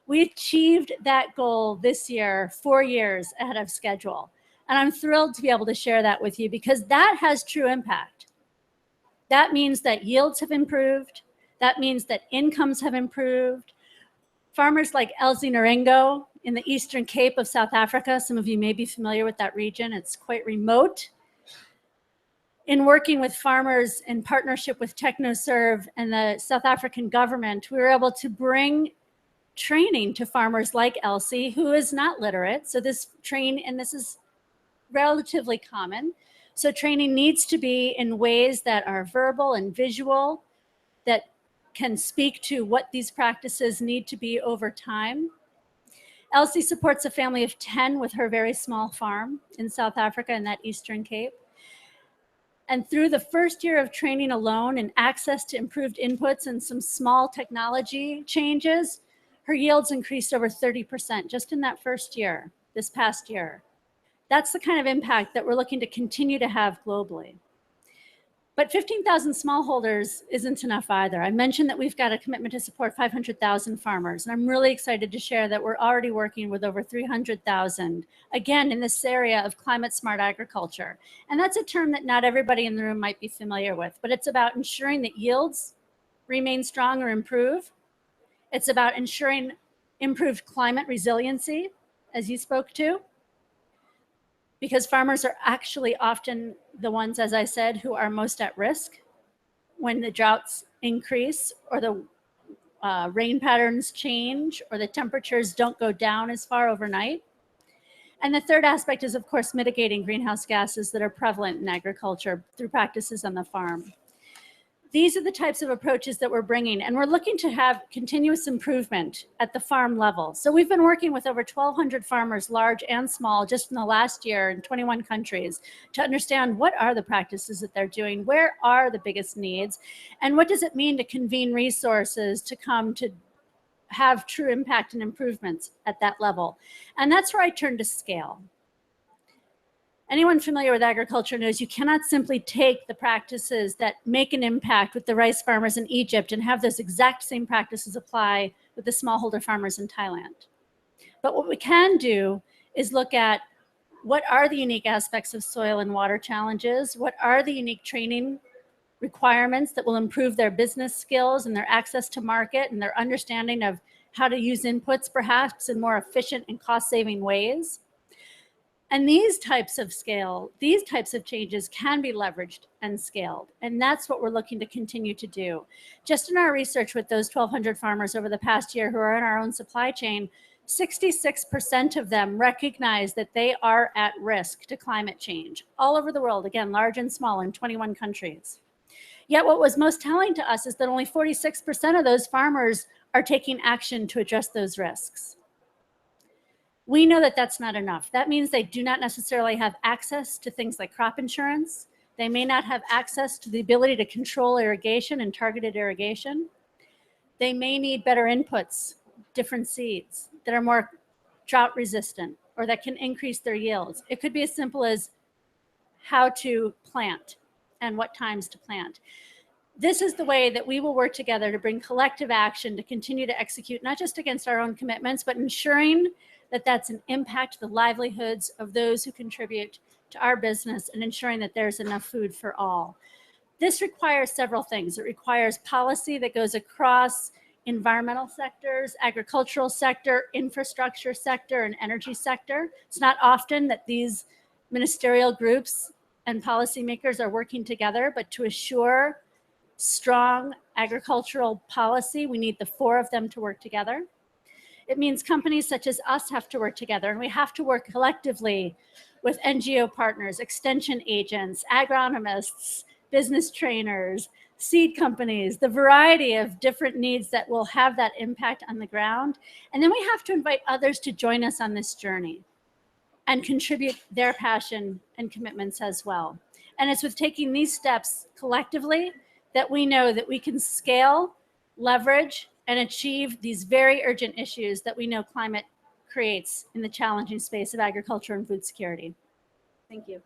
We achieved that goal this year, 4 years ahead of schedule. And I'm thrilled to be able to share that with you because that has true impact. That means that yields have improved. That means that incomes have improved. Farmers like Elsie Narengo in the Eastern Cape of South Africa, some of you may be familiar with that region, it's quite remote. In working with farmers in partnership with TechnoServe and the South African government, we were able to bring training to farmers like Elsie, who is not literate. So this is relatively common. So training needs to be in ways that are verbal and visual, that can speak to what these practices need to be over time. Elsie supports a family of 10 with her very small farm in South Africa in that Eastern Cape. And through the first year of training alone and access to improved inputs and some small technology changes, her yields increased over 30% just in that first year, this past year. That's the kind of impact that we're looking to continue to have globally. But 15,000 smallholders isn't enough either. I mentioned that we've got a commitment to support 500,000 farmers, and I'm really excited to share that we're already working with over 300,000, again, in this area of climate smart agriculture. And that's a term that not everybody in the room might be familiar with, but it's about ensuring that yields remain strong or improve. It's about ensuring improved climate resiliency, as you spoke to, because farmers are actually often the ones, as I said, who are most at risk when the droughts increase or the rain patterns change or the temperatures don't go down as far overnight. And the third aspect is, of course, mitigating greenhouse gases that are prevalent in agriculture through practices on the farm. These are the types of approaches that we're bringing, and we're looking to have continuous improvement at the farm level. So we've been working with over 1,200 farmers, large and small, just in the last year in 21 countries to understand what are the practices that they're doing, where are the biggest needs, and what does it mean to convene resources to come to have true impact and improvements at that level. And that's where I turn to scale. Anyone familiar with agriculture knows you cannot simply take the practices that make an impact with the rice farmers in Egypt and have those exact same practices apply with the smallholder farmers in Thailand. But what we can do is look at what are the unique aspects of soil and water challenges, what are the unique training requirements that will improve their business skills and their access to market and their understanding of how to use inputs perhaps in more efficient and cost-saving ways. And these types of changes can be leveraged and scaled. And that's what we're looking to continue to do. Just in our research with those 1,200 farmers over the past year who are in our own supply chain, 66% of them recognize that they are at risk to climate change all over the world, again, large and small in 21 countries. Yet what was most telling to us is that only 46% of those farmers are taking action to address those risks. We know that that's not enough. That means they do not necessarily have access to things like crop insurance. They may not have access to the ability to control irrigation and targeted irrigation. They may need better inputs, different seeds that are more drought resistant or that can increase their yields. It could be as simple as how to plant and what times to plant. This is the way that we will work together to bring collective action to continue to execute, not just against our own commitments, but ensuring that that's an impact to the livelihoods of those who contribute to our business and ensuring that there's enough food for all. This requires several things. It requires policy that goes across environmental sectors, agricultural sector, infrastructure sector, and energy sector. It's not often that these ministerial groups and policymakers are working together, but to assure strong agricultural policy, we need the four of them to work together. It means companies such as us have to work together, and we have to work collectively with NGO partners, extension agents, agronomists, business trainers, seed companies, the variety of different needs that will have that impact on the ground. And then we have to invite others to join us on this journey and contribute their passion and commitments as well. And it's with taking these steps collectively that we know that we can scale, leverage, and achieve these very urgent issues that we know climate creates in the challenging space of agriculture and food security. Thank you.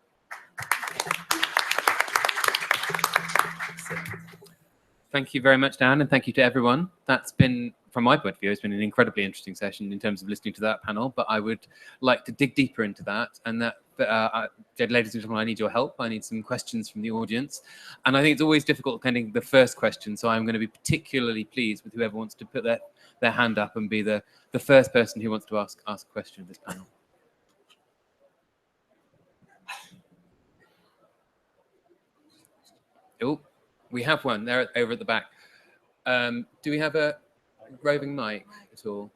Thank you very much, Dan, and thank you to everyone. That's been, from my point of view, it's been an incredibly interesting session in terms of listening to that panel, but I would like to dig deeper into that. And that, ladies and gentlemen, I need your help. I need some questions from the audience. And I think it's always difficult getting the first question, so I'm going to be particularly pleased with whoever wants to put their hand up and be the first person who wants to ask a question of this panel. Oh, we have one there over at the back. Do we have a roving mic at all?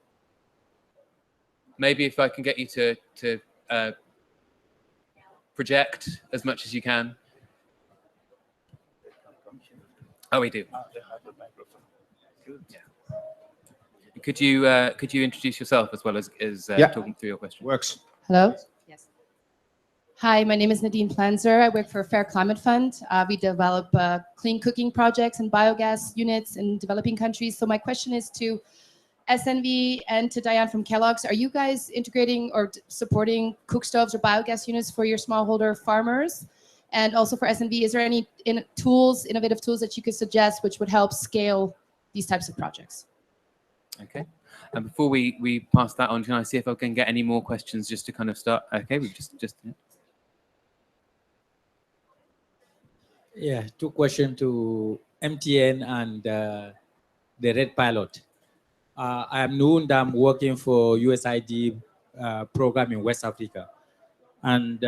Maybe if I can get you to project as much as you can. Oh, we do. Yeah. Could you introduce yourself as well as talking through your question? Works. Hello? Yes. Hi, my name is Nadine Planzer. I work for Fair Climate Fund. We develop clean cooking projects and biogas units in developing countries. So my question is to SNV and to Diane from Kellogg's. Are you guys integrating or supporting cook stoves or biogas units for your smallholder farmers? And also for SNV, is there any innovative tools that you could suggest which would help scale these types of projects? Okay. And before we pass that on, can I see if I can get any more questions just to kind of start? Okay, we've just yeah. Yeah, two questions to MTN and the Red Pilot. I am known that I'm working for USAID program in West Africa. And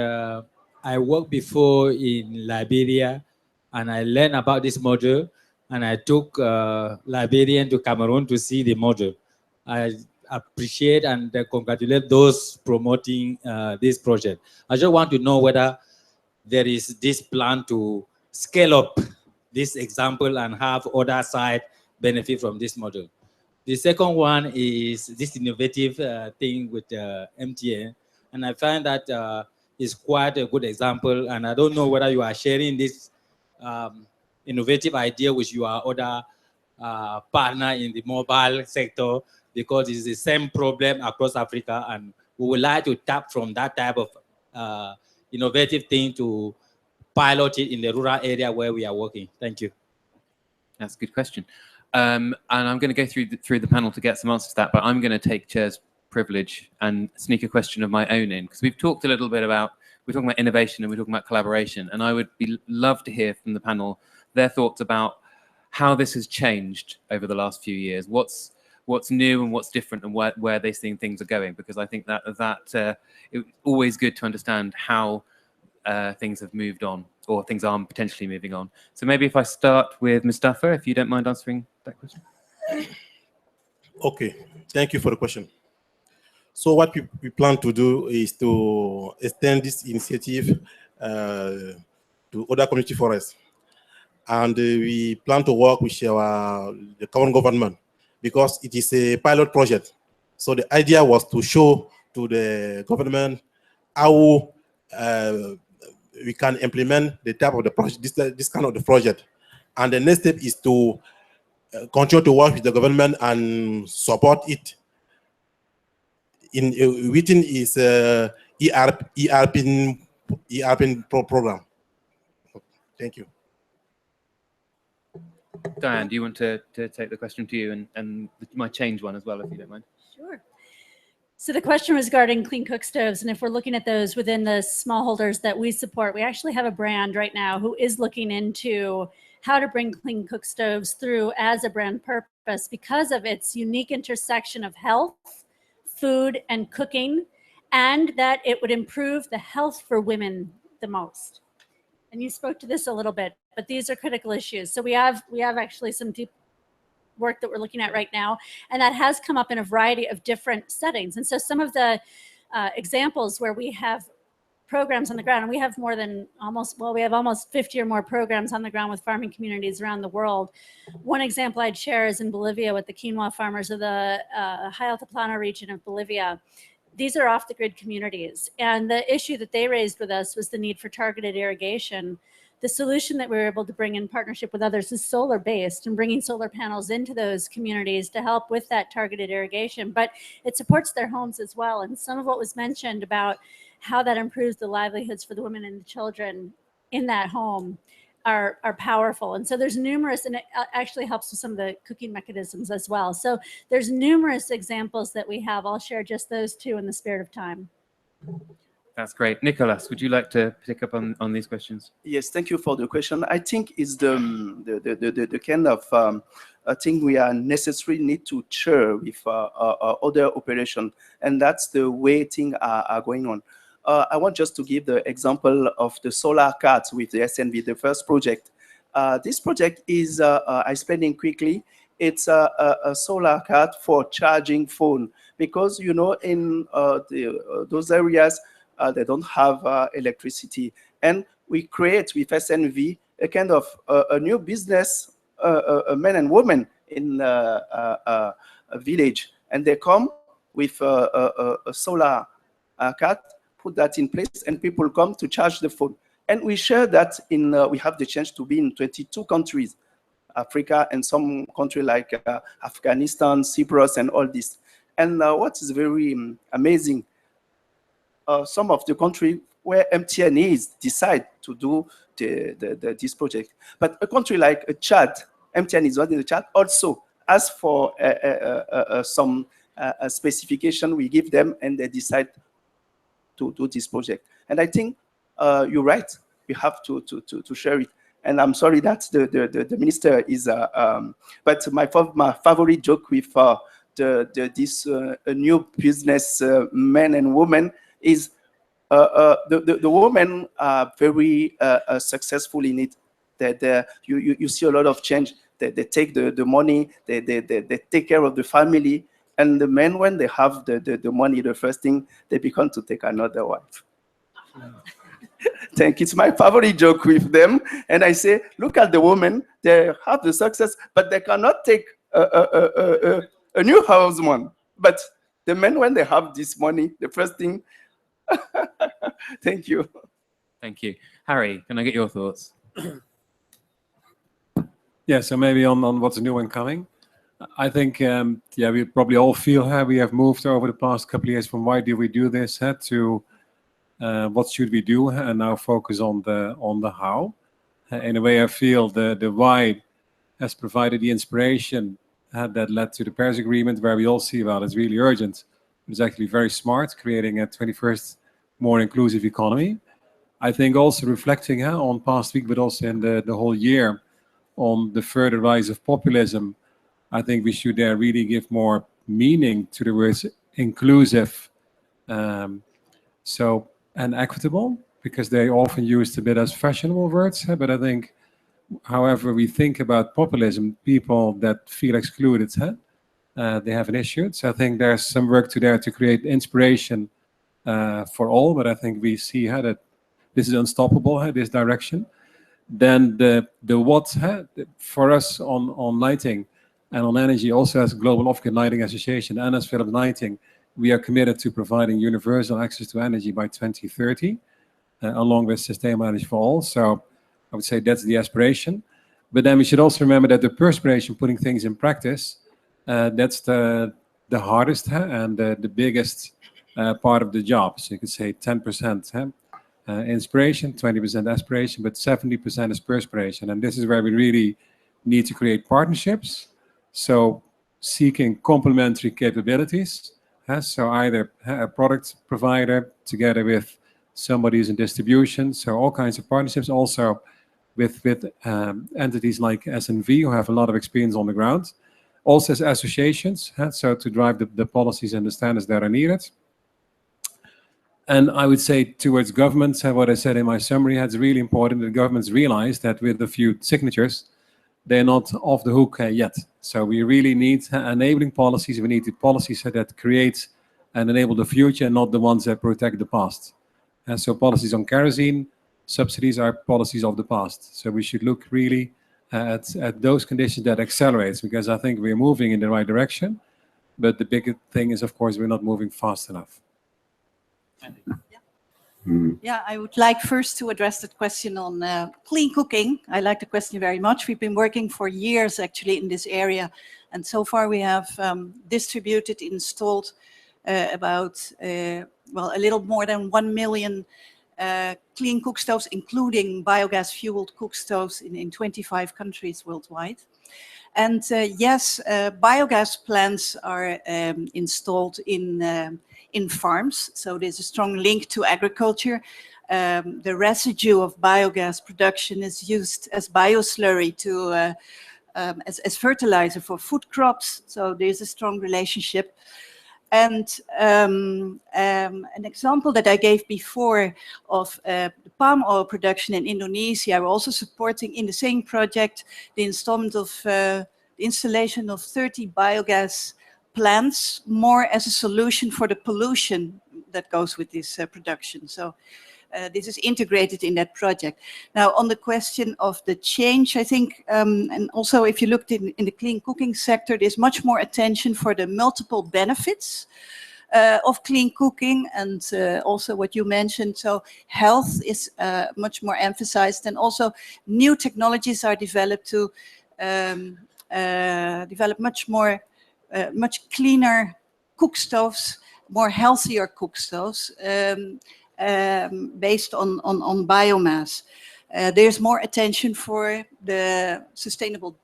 I worked before in Liberia, and I learned about this model, and I took Liberian to Cameroon to see the model. I appreciate and congratulate those promoting this project. I just want to know whether there is this plan to scale up this example and have other side benefit from this model. The second one is this innovative thing with MTN, and I find that is quite a good example, and I don't know whether you are sharing this innovative idea with your other partner in the mobile sector, because it's the same problem across Africa, and we would like to tap from that type of innovative thing to pilot it in the rural area where we are working. Thank you. That's a good question. And I'm going to go through the panel to get some answers to that, but I'm going to take chair's privilege and sneak a question of my own in, because we've talked a little bit about, we're talking about innovation and we're talking about collaboration, and I would love to hear from the panel their thoughts about how this has changed over the last few years. What's new and what's different, and where they think things are going, because I think that it's always good to understand how things have moved on, or things are potentially moving on. So maybe if I start with Mustafa, if you don't mind answering that question. Okay, thank you for the question. So what we plan to do is to extend this initiative to other community forests. And we plan to work with the Cameroon government, because it is a pilot project. So the idea was to show to the government how we can implement the type of the project, this kind of the project. And the next step is to continue to work with the government and support it within its ERP program. Thank you. Diane, do you want to take the question to you, and my change one as well, if you don't mind? Sure. So the question was regarding clean cook stoves, and if we're looking at those within the smallholders that we support, we actually have a brand right now who is looking into how to bring clean cook stoves through as a brand purpose because of its unique intersection of health, food, and cooking, and that it would improve the health for women the most. And you spoke to this a little bit, but these are critical issues. So we have actually some deep work that we're looking at right now, and that has come up in a variety of different settings. And so some of the examples where we have programs on the ground. And we have more than we have almost 50 or more programs on the ground with farming communities around the world. One example I'd share is in Bolivia with the quinoa farmers of the High Altiplano region of Bolivia. These are off-the-grid communities. And the issue that they raised with us was the need for targeted irrigation. The solution that we were able to bring in partnership with others is solar-based and bringing solar panels into those communities to help with that targeted irrigation. But it supports their homes as well. And some of what was mentioned about how that improves the livelihoods for the women and the children in that home are powerful. And so there's numerous, and it actually helps with some of the cooking mechanisms as well. So there's numerous examples that we have. I'll share just those two in the spirit of time. That's great. Nicolas, would you like to pick up on these questions? Yes, thank you for the question. I think it's the kind of thing we are necessarily need to share with other operations, and that's the way things are going on. I want just to give the example of the solar cards with the SNV, the first project. This project is, explaining quickly, it's a solar card for charging phone, because, you know, in those areas, they don't have electricity. And we create with SNV a kind of a new business, men and women in a village. And they come with a solar card, put that in place, and people come to charge the phone. And we share that in, we have the chance to be in 22 countries, Africa, and some country like Afghanistan, Cyprus, and all this. And what is very amazing, some of the country where MTN is decide to do this project. But a country like Chad, MTN is not in the Chad, also ask for some specification we give them, and they decide to do this project. And I think you're right, we have to share it. And I'm sorry that the minister is, but my favorite joke with this new business men and women is the women are very successful in it. That you see a lot of change. They take the money, they take care of the family, and the men, when they have the money, the first thing they become to take another wife. Think it's my favorite joke with them, and I say, look at the women, they have the success, but they cannot take a new husband. But the men, when they have this money, the first thing. Thank you. Thank you. Harry, can I get your thoughts? Yeah, so maybe on what's new and coming. I think, yeah, we probably all feel how we have moved over the past couple of years from why did we do this to what should we do, and now focus on the how. In a way, I feel the why has provided the inspiration that led to the Paris Agreement, where we all see, well, it's really urgent. It's actually very smart, creating a 21st more inclusive economy. I think also reflecting on past week, but also in the whole year, on the further rise of populism, I think we should really give more meaning to the words inclusive, and equitable, because they often used a bit as fashionable words. But I think, however we think about populism, people that feel excluded, they have an issue. So I think there's some work to create inspiration for all. But I think we see that this is unstoppable, this direction. Then the what for us on lighting and on energy, also as Global Off-Grid Lighting Association and as Philips Lighting, we are committed to providing universal access to energy by 2030, along with sustainable energy for all. So I would say that's the aspiration. But then we should also remember that the perspiration, putting things in practice, that's the hardest and the biggest part of the job. So you could say 10% inspiration, 20% aspiration, but 70% is perspiration. And this is where we really need to create partnerships. So seeking complementary capabilities. So either a product provider together with somebody who's in distribution. So all kinds of partnerships, also with entities like SNV, who have a lot of experience on the ground. Also as associations, so to drive the policies and the standards that are needed. And I would say towards governments, what I said in my summary, it's really important that governments realize that with a few signatures, they're not off the hook yet. So we really need enabling policies. We need the policies that create and enable the future, and not the ones that protect the past. And so policies on kerosene subsidies are policies of the past. So we should look really at those conditions that accelerates, because I think we're moving in the right direction. But the big thing is, of course, we're not moving fast enough. Yeah, I would like first to address that question on clean cooking. I like the question very much. We've been working for years actually in this area. And so far we have distributed, installed about, well, a little more than 1 million clean cook stoves, including biogas fueled cook stoves in 25 countries worldwide. And yes, biogas plants are installed in farms. So there's a strong link to agriculture. The residue of biogas production is used as bioslurry to, as fertilizer for food crops. So there's a strong relationship. And an example that I gave before of the palm oil production in Indonesia, we're also supporting in the same project the installation of 30 biogas plants, more as a solution for the pollution that goes with this production. So this is integrated in that project. Now, on the question of the change, I think, and also if you looked in the clean cooking sector, there's much more attention for the multiple benefits of clean cooking, and also what you mentioned. So health is much more emphasized, and also new technologies are developed to develop much cleaner cook stoves, more healthier cook stoves. Based on biomass. There's more attention for the sustainable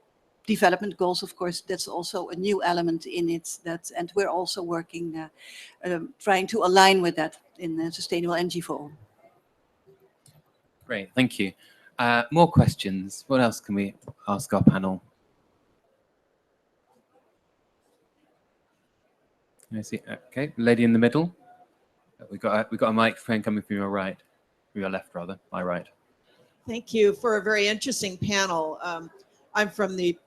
development goals, of course. That's also a new element in it, and we're also working, trying to align with that in sustainable energy for all. Great, thank you. More questions. What else can we ask our panel? I see. Okay, lady in the middle. We got a microphone coming from your right, from your left rather, my right. Thank you for a very interesting panel. I'm from the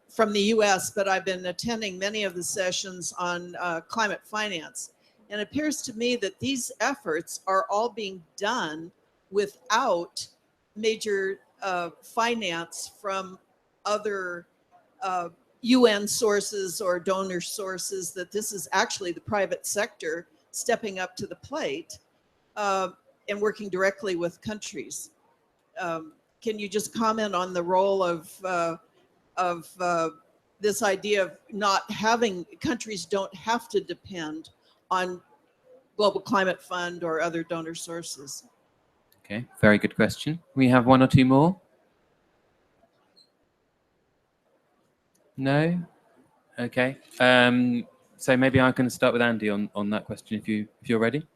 U.S., but I've been attending many of the sessions on climate finance, and it appears to me that these efforts are all being done without major finance from other UN sources or donor sources. That this is actually the private sector stepping up to the plate and working directly with countries. Can you just comment on the role of this idea of not having, countries don't have to depend on Global Climate Fund or other donor sources? Okay, very good question. We have one or two more? No? Okay. So maybe I can start with Andy on that question if you're ready.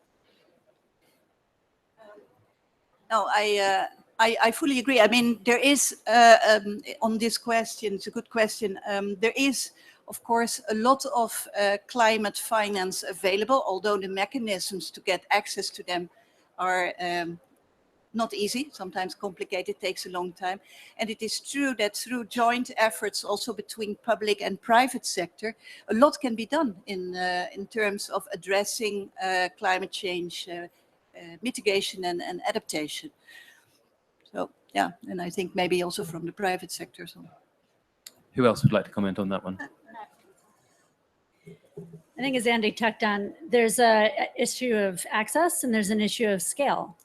No, I fully agree. I mean, there is on this question, it's a good question. There is, of course, a lot of climate finance available, although the mechanisms to get access to them are not easy, sometimes complicated, takes a long time. And it is true that through joint efforts also between public and private sector, a lot can be done in terms of addressing climate change, mitigation and adaptation. So yeah, and I think maybe also from the private sector. So. Who else would like to comment on that one? I think as Andy touched on, there's an issue of access and there's an issue of scale.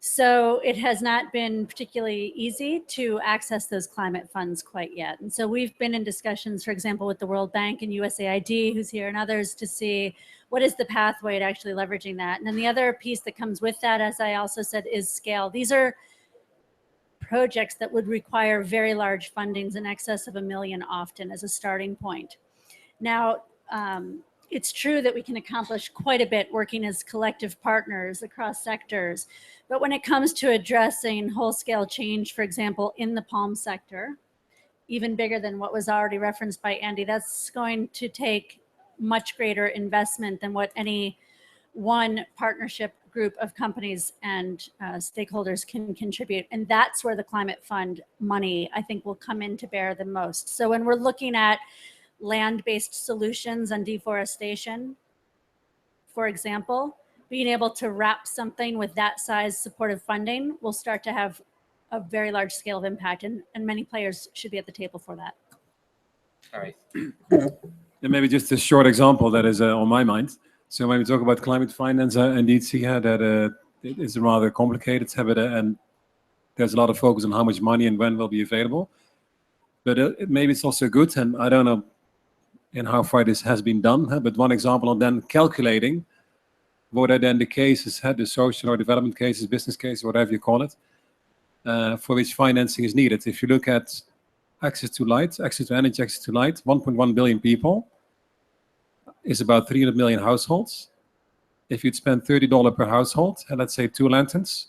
So it has not been particularly easy to access those climate funds quite yet. And so we've been in discussions, for example, with the World Bank and USAID, who's here, and others, to see what is the pathway to actually leveraging that. And then the other piece that comes with that, as I also said, is scale. These are projects that would require very large fundings in excess of $1 million often as a starting point. Now, it's true that we can accomplish quite a bit working as collective partners across sectors, but when it comes to addressing whole-scale change, for example, in the palm sector, even bigger than what was already referenced by Andy, that's going to take much greater investment than what any one partnership group of companies and stakeholders can contribute. And that's where the climate fund money, I think, will come in to bear the most. So when we're looking at land-based solutions on deforestation, for example, being able to wrap something with that size supportive funding will start to have a very large scale of impact, and many players should be at the table for that. All right. And maybe just a short example that is on my mind. So when we talk about climate finance, indeed see that it is rather complicated, and there's a lot of focus on how much money and when will be available. But maybe it's also good, and I don't know in how far this has been done, but one example of then calculating what are then the cases, the social or development cases, business cases, whatever you call it, for which financing is needed. If you look at access to light, access to energy, access to light, 1.1 billion people is about 300 million households. If you'd spend $30 per household, and let's say 2 lanterns,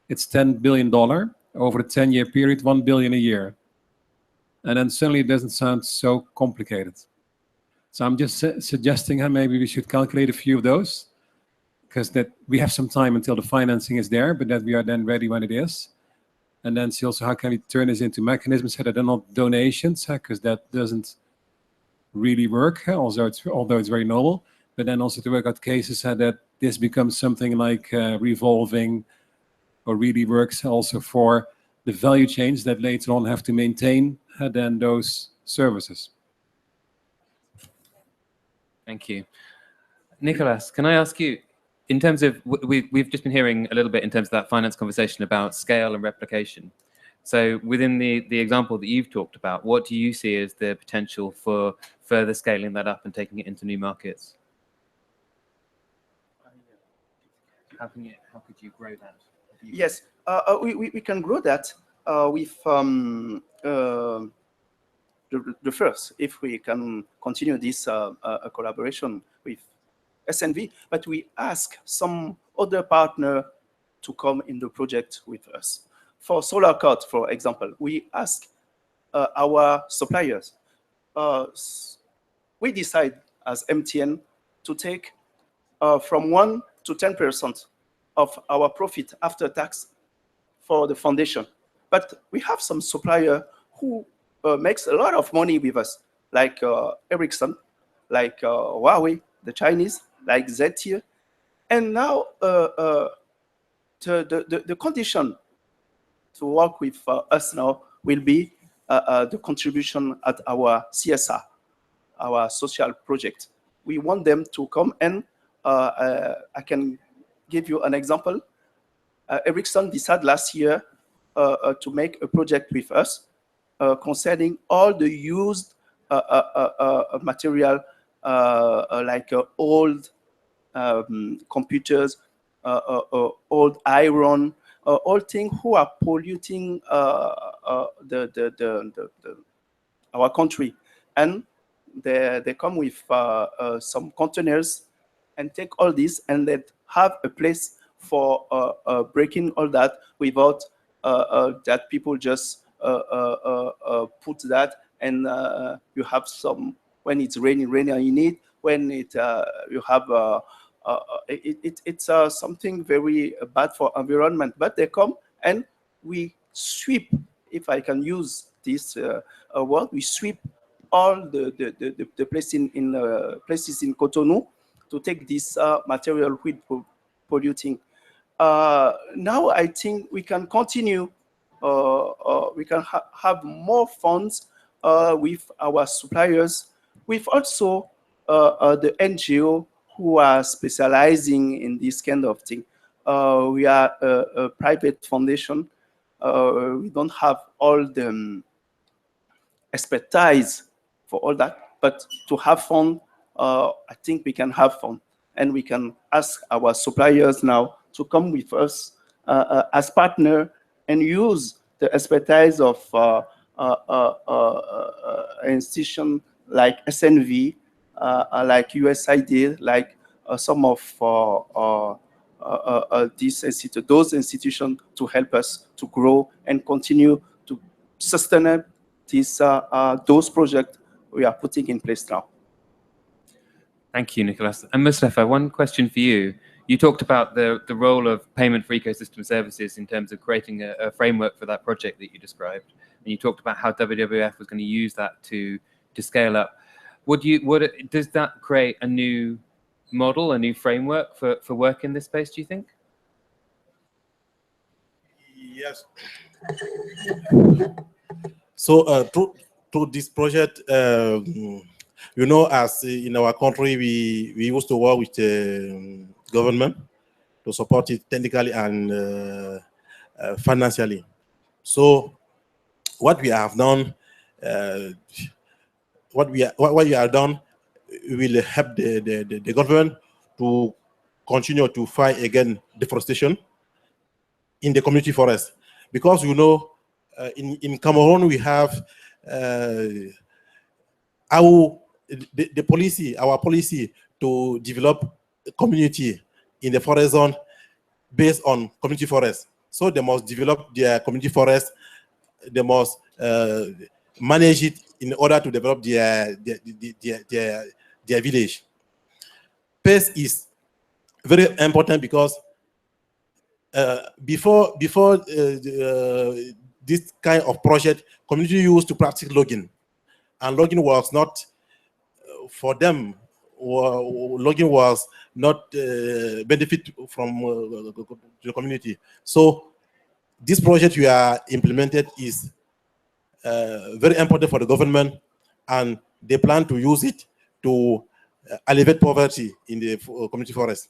it's $10 billion over a 10-year period, 1 billion a year. And then suddenly it doesn't sound so complicated. So I'm just suggesting maybe we should calculate a few of those, because that we have some time until the financing is there, but that we are then ready when it is. And then see also how can we turn this into mechanisms that are not donations, because that doesn't really work, although it's very noble. But then also to work out cases that this becomes something like revolving, or really works also for the value chains that later on have to maintain then those services. Thank you. Nicolas, can I ask you, in terms of, we've just been hearing a little bit in terms of that finance conversation about scale and replication. So within the example that you've talked about, what do you see as the potential for further scaling that up and taking it into new markets? How could you grow that? Yes, we can grow that with the first, if we can continue this collaboration with SNV, but we ask some other partner to come in the project with us. For solar card, for example, we ask our suppliers. We decide as MTN to take from 1 to 10% of our profit after tax for the foundation. But we have some supplier who makes a lot of money with us, like Ericsson, like Huawei, the Chinese, like ZTE. And now the condition to work with us now will be the contribution at our CSR, our social project. We want them to come, and I can give you an example. Ericsson decided last year to make a project with us concerning all the used material, like old computers, old iron, all things who are polluting our country. And they come with some containers and take all this, and they have a place for breaking all that without that people just put that, and you have some, when it's raining in it, when it you have it's something very bad for environment. But they come and we sweep, if I can use this word, we sweep all the place in places in Cotonou to take this material with polluting. Now I think we can continue. We can have more funds with our suppliers, with also the NGO who are specializing in this kind of thing. We are a private foundation. We don't have all the expertise for all that, but to have fun, I think we can have fun, and we can ask our suppliers now to come with us as partner and use the expertise of institutions like SNV, like USAID, like some of those institutions to help us to grow and continue to sustain those projects we are putting in place now. Thank you, Nicolas. And Mustafa, one question for you. You talked about the role of payment for ecosystem services in terms of creating a framework for that project that you described. And you talked about how WWF was going to use that to scale up. Does that create a new model, a new framework for work in this space, do you think? Yes. So through this project, you know, as in our country, we used to work with the government to support it technically and financially. So what we have done, what we have done will help the government to continue to fight against deforestation in the community forest, because you know, in Cameroon we have our policy to develop a community in the forest zone based on community forest. So they must develop their community forest. They must manage it in order to develop their village. Pace is very important because before this kind of project, community used to practice logging, and logging was not for them. Logging was not benefit from the community. So this project we are implemented is very important for the government, and they plan to use it to alleviate poverty in the community forest.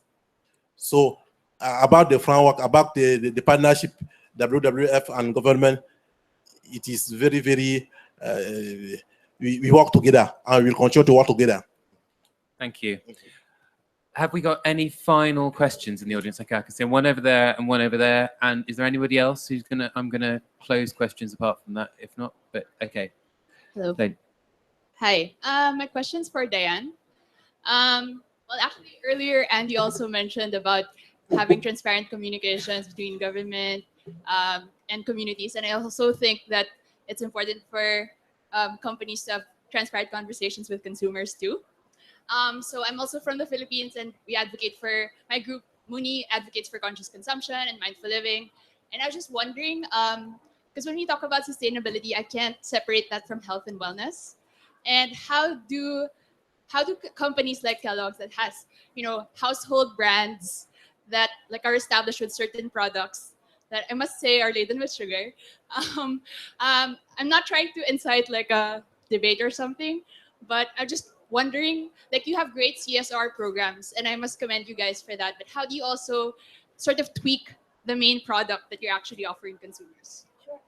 So about the framework, about the partnership, WWF and government, it is very, very, we work together and we'll continue to work together. Thank you. Have we got any final questions in the audience? Okay, I can see one over there and one over there. And is there anybody else who's I'm gonna close questions apart from that, if not, but okay. Hello. Then. Hi, my question's for Diane. Well, actually earlier, Andy also mentioned about having transparent communications between government and communities. And I also think that it's important for companies to have transparent conversations with consumers too. So I'm also from the Philippines, and we advocate for, my group, Muni, advocates for conscious consumption and mindful living. And I was just wondering, because when we talk about sustainability, I can't separate that from health and wellness. And how do companies like Kellogg's that has, you know, household brands that like are established with certain products that I must say are laden with sugar. I'm not trying to incite like a debate or something, but I'm just wondering, like you have great CSR programs and I must commend you guys for that, but how do you also sort of tweak the main product that you're actually offering consumers? Sure.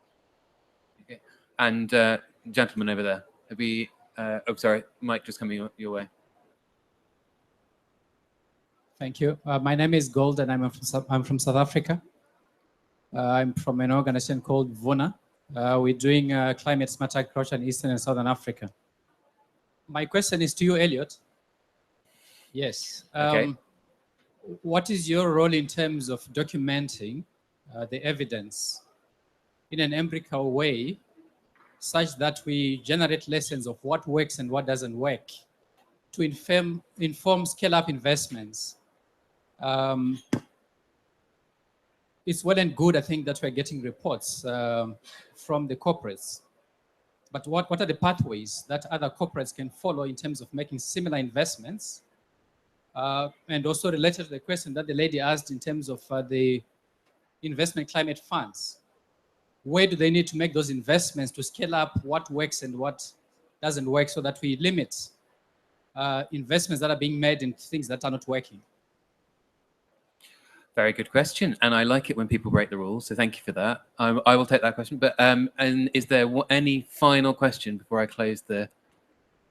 Okay. And gentleman over there, have we, oh, sorry, mic just coming your way. Thank you. My name is Gold, and I'm from South Africa. I'm from an organization called VUNA. We're doing climate smart agriculture in Eastern and Southern Africa. My question is to you, Elliot. Yes. Okay. What is your role in terms of documenting the evidence in an empirical way, such that we generate lessons of what works and what doesn't work to inform scale-up investments? It's well and good, I think, that we're getting reports from the corporates. But what are the pathways that other corporates can follow in terms of making similar investments? And also related to the question that the lady asked in terms of the investment climate funds. Where do they need to make those investments to scale up what works and what doesn't work, so that we limit investments that are being made in things that are not working? Very good question, and I like it when people break the rules, so thank you for that. I will take that question, but and is there any final question before I close the...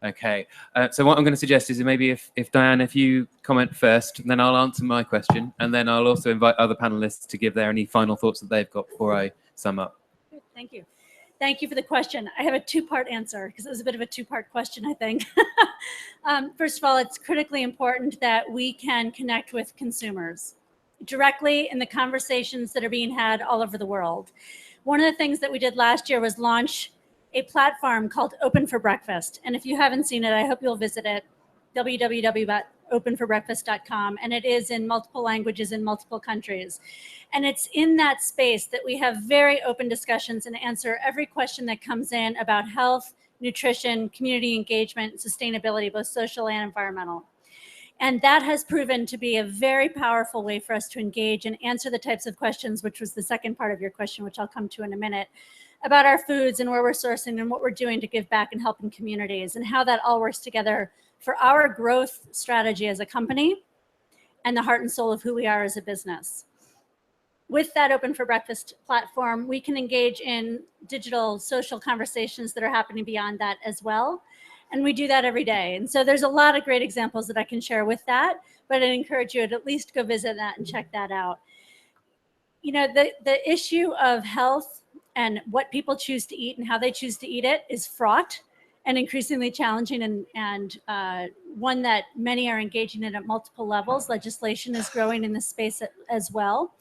Okay, so what I'm going to suggest is maybe if Diane, if you comment first, then I'll answer my question, and then I'll also invite other panelists to give any final thoughts that they've got before I sum up. Good, thank you. Thank you for the question. I have a two-part answer because it was a bit of a two-part question, I think. First of all, it's critically important that we can connect with consumers directly in the conversations that are being had all over the world. One of the things that we did last year was launch a platform called Open for Breakfast. And if you haven't seen it, I hope you'll visit it, www.openforbreakfast.com. And it is in multiple languages in multiple countries. And it's in that space that we have very open discussions and answer every question that comes in about health, nutrition, community engagement, sustainability, both social and environmental. And that has proven to be a very powerful way for us to engage and answer the types of questions, which was the second part of your question, which I'll come to in a minute, about our foods and where we're sourcing and what we're doing to give back and help in communities, and how that all works together for our growth strategy as a company and the heart and soul of who we are as a business. With that Open for Breakfast platform, we can engage in digital social conversations that are happening beyond that as well. And we do that every day. And so there's a lot of great examples that I can share with that, but I'd encourage you to at least go visit that and check that out. You know, the issue of health and what people choose to eat and how they choose to eat it is fraught and increasingly challenging, and one that many are engaging in at multiple levels. Legislation is growing in this space as well.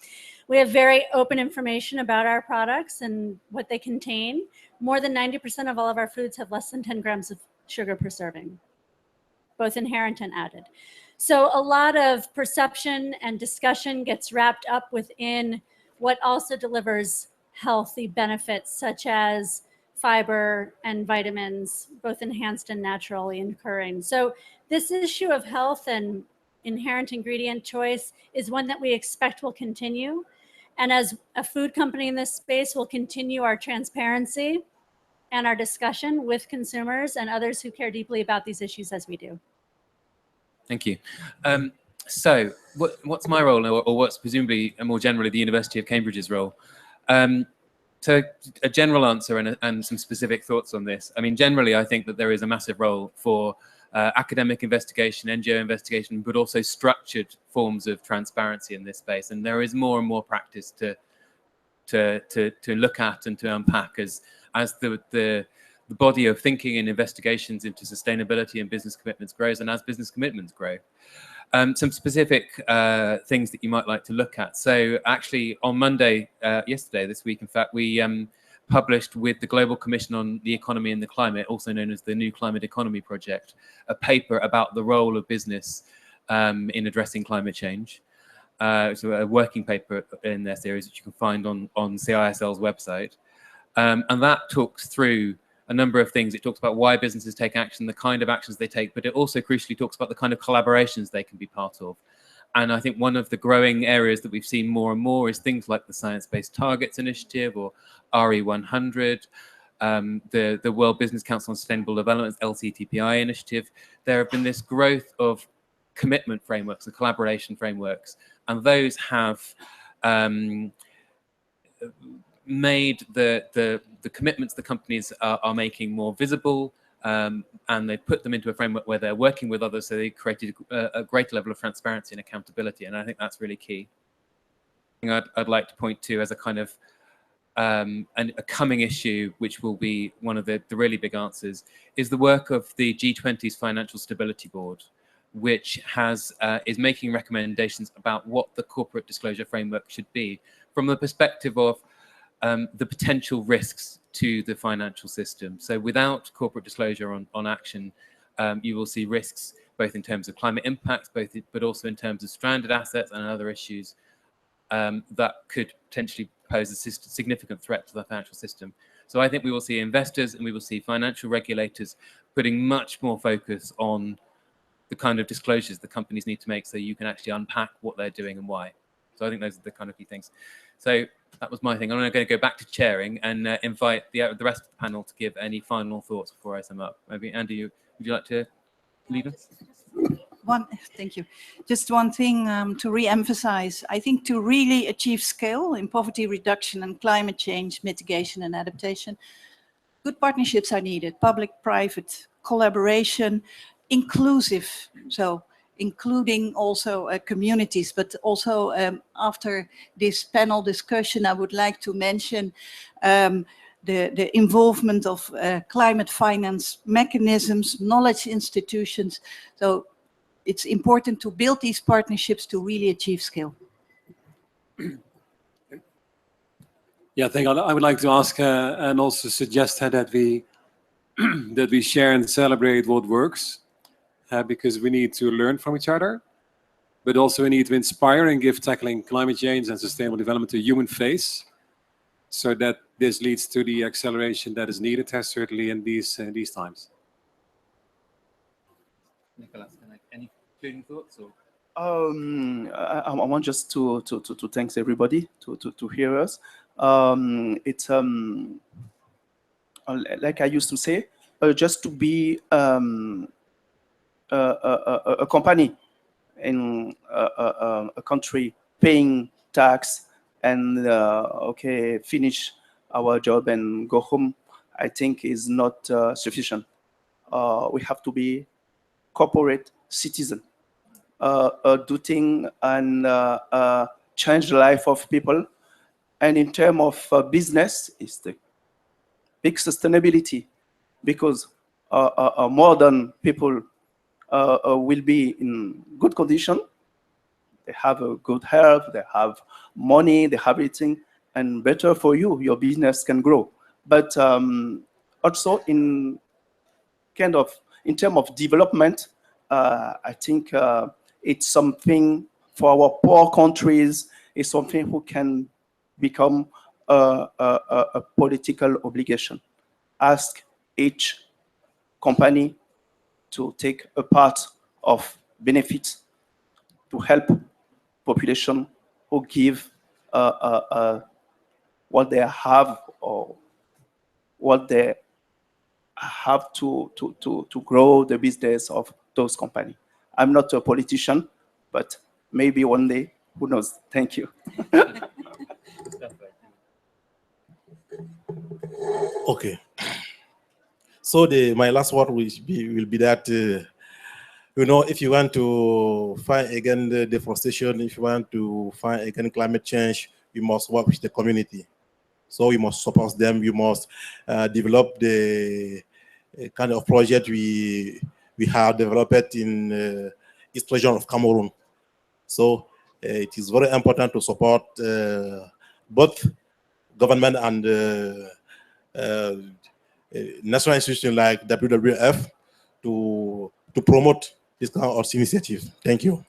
We have very open information about our products and what they contain. More than 90% of all of our foods have less than 10 grams of sugar per serving, both inherent and added. So a lot of perception and discussion gets wrapped up within what also delivers healthy benefits, such as fiber and vitamins, both enhanced and naturally occurring. So this issue of health and inherent ingredient choice is one that we expect will continue. And as a food company in this space, we'll continue our transparency and our discussion with consumers and others who care deeply about these issues as we do. Thank you. So what's my role, or what's presumably more generally the University of Cambridge's role? So a general answer and some specific thoughts on this. I mean, generally, I think that there is a massive role for academic investigation, NGO investigation, but also structured forms of transparency in this space. And there is more and more practice to look at and to unpack as the body of thinking and investigations into sustainability and business commitments grows, and as business commitments grow. Some specific things that you might like to look at. So actually on Monday, yesterday, this week, in fact, we published with the Global Commission on the Economy and the Climate, also known as the New Climate Economy Project, a paper about the role of business in addressing climate change. So a working paper in their series, which you can find on CISL's website. And that talks through a number of things. It talks about why businesses take action, the kind of actions they take, but it also crucially talks about the kind of collaborations they can be part of. And I think one of the growing areas that we've seen more and more is things like the Science Based Targets Initiative or RE100, the World Business Council on Sustainable Development, LCTPI initiative. There have been this growth of commitment frameworks and collaboration frameworks, and those have made the commitments the companies are making more visible, and they put them into a framework where they're working with others, so they created a greater level of transparency and accountability, and I think that's really key. I'd like to point to as a kind of a coming issue, which will be one of the really big answers, is the work of the G20's Financial Stability Board, which is making recommendations about what the corporate disclosure framework should be from the perspective of the potential risks to the financial system. So without corporate disclosure on action, you will see risks both in terms of climate impacts, but also in terms of stranded assets and other issues that could potentially pose a significant threat to the financial system. So I think we will see investors and we will see financial regulators putting much more focus on the kind of disclosures the companies need to make so you can actually unpack what they're doing and why. So I think those are the kind of key things. So that was my thing. I'm going to go back to chairing and invite the rest of the panel to give any final thoughts before I sum up. Maybe Andy, would you like to lead us? Thank you. Just one thing to re-emphasize. I think to really achieve scale in poverty reduction and climate change mitigation and adaptation, good partnerships are needed, public-private collaboration, inclusive, so including also communities, but also after this panel discussion, I would like to mention the involvement of climate finance mechanisms, knowledge institutions. So it's important to build these partnerships to really achieve scale. Yeah, I think I would like to ask and also suggest that we that we share and celebrate what works, because we need to learn from each other, but also we need to inspire and give tackling climate change and sustainable development a human face, so that this leads to the acceleration that is needed, certainly in these times. Nicolas, any concluding thoughts? Or? I want just to thanks everybody to hear us. It's like I used to say, just to be a company in a country paying tax and okay, finish our job and go home, I think is not sufficient. We have to be corporate citizen, do things and change the life of people. And in terms of business, it's the big sustainability, because modern people will be in good condition. They have a good health, they have money, they have everything, and better for you, your business can grow. But also in terms of development, I think it's something for our poor countries. It's something who can become a political obligation. Ask each company to take a part of benefits to help population who give what they have or what they have to grow the business of those companies. I'm not a politician, but maybe one day, who knows? Thank you. Okay. So my last word will be that, you know, if you want to fight against the deforestation, if you want to fight against climate change, you must work with the community. So we must support them. We must develop the kind of project we have developed in East region of Cameroon. So it is very important to support both government and national institutions like WWF to promote this kind of initiative. Thank you.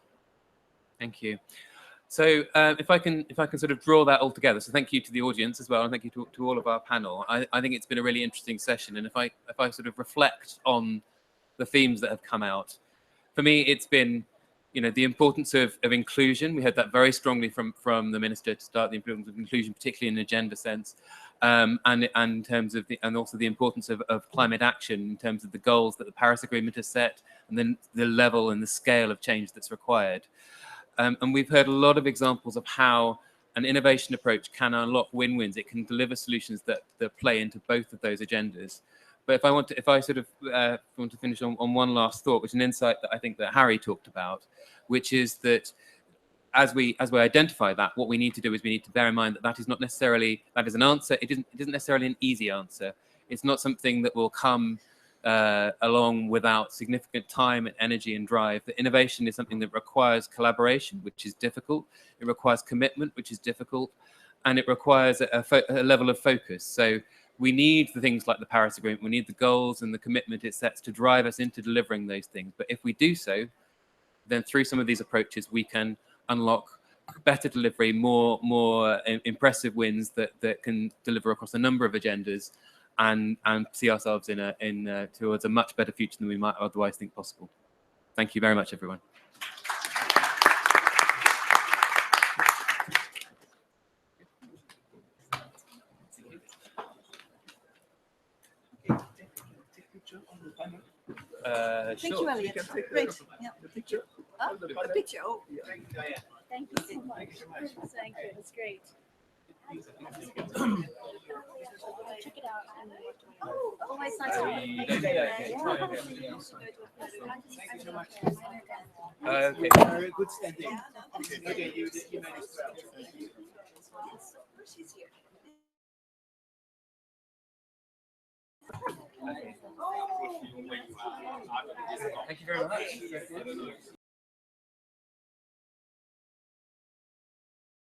Thank you. So if I can sort of draw that all together, so thank you to the audience as well, and thank you to all of our panel. I think it's been a really interesting session, and if I sort of reflect on the themes that have come out, for me it's been, you know, the importance of inclusion. We heard that very strongly from the minister to start, the importance of inclusion, particularly in an agenda sense, and in terms of and also the importance of climate action in terms of the goals that the Paris Agreement has set, and then the level and the scale of change that's required. And we've heard a lot of examples of how an innovation approach can unlock win-wins. It can deliver solutions that play into both of those agendas. But if I want to finish on one last thought, which is an insight that I think that Harry talked about, which is that as we identify that, what we need to do is we need to bear in mind that that is an answer. It isn't necessarily an easy answer. It's not something that will come along without significant time and energy and drive. The innovation is something that requires collaboration, which is difficult. It requires commitment, which is difficult, and it requires a level of focus. So we need the things like the Paris Agreement. We need the goals and the commitment it sets to drive us into delivering those things. But if we do so, then through some of these approaches, we can unlock better delivery, more impressive wins that can deliver across a number of agendas, and see ourselves towards a much better future than we might otherwise think possible. Thank you very much, everyone. Thank you, Elliot. Great. Yeah. The picture. The picture. Oh. Thank you so much. Thank you. That's great. Check it out. Oh, it's nice. Okay. Very good standing. Okay, you managed well. She's here. Thank you very much.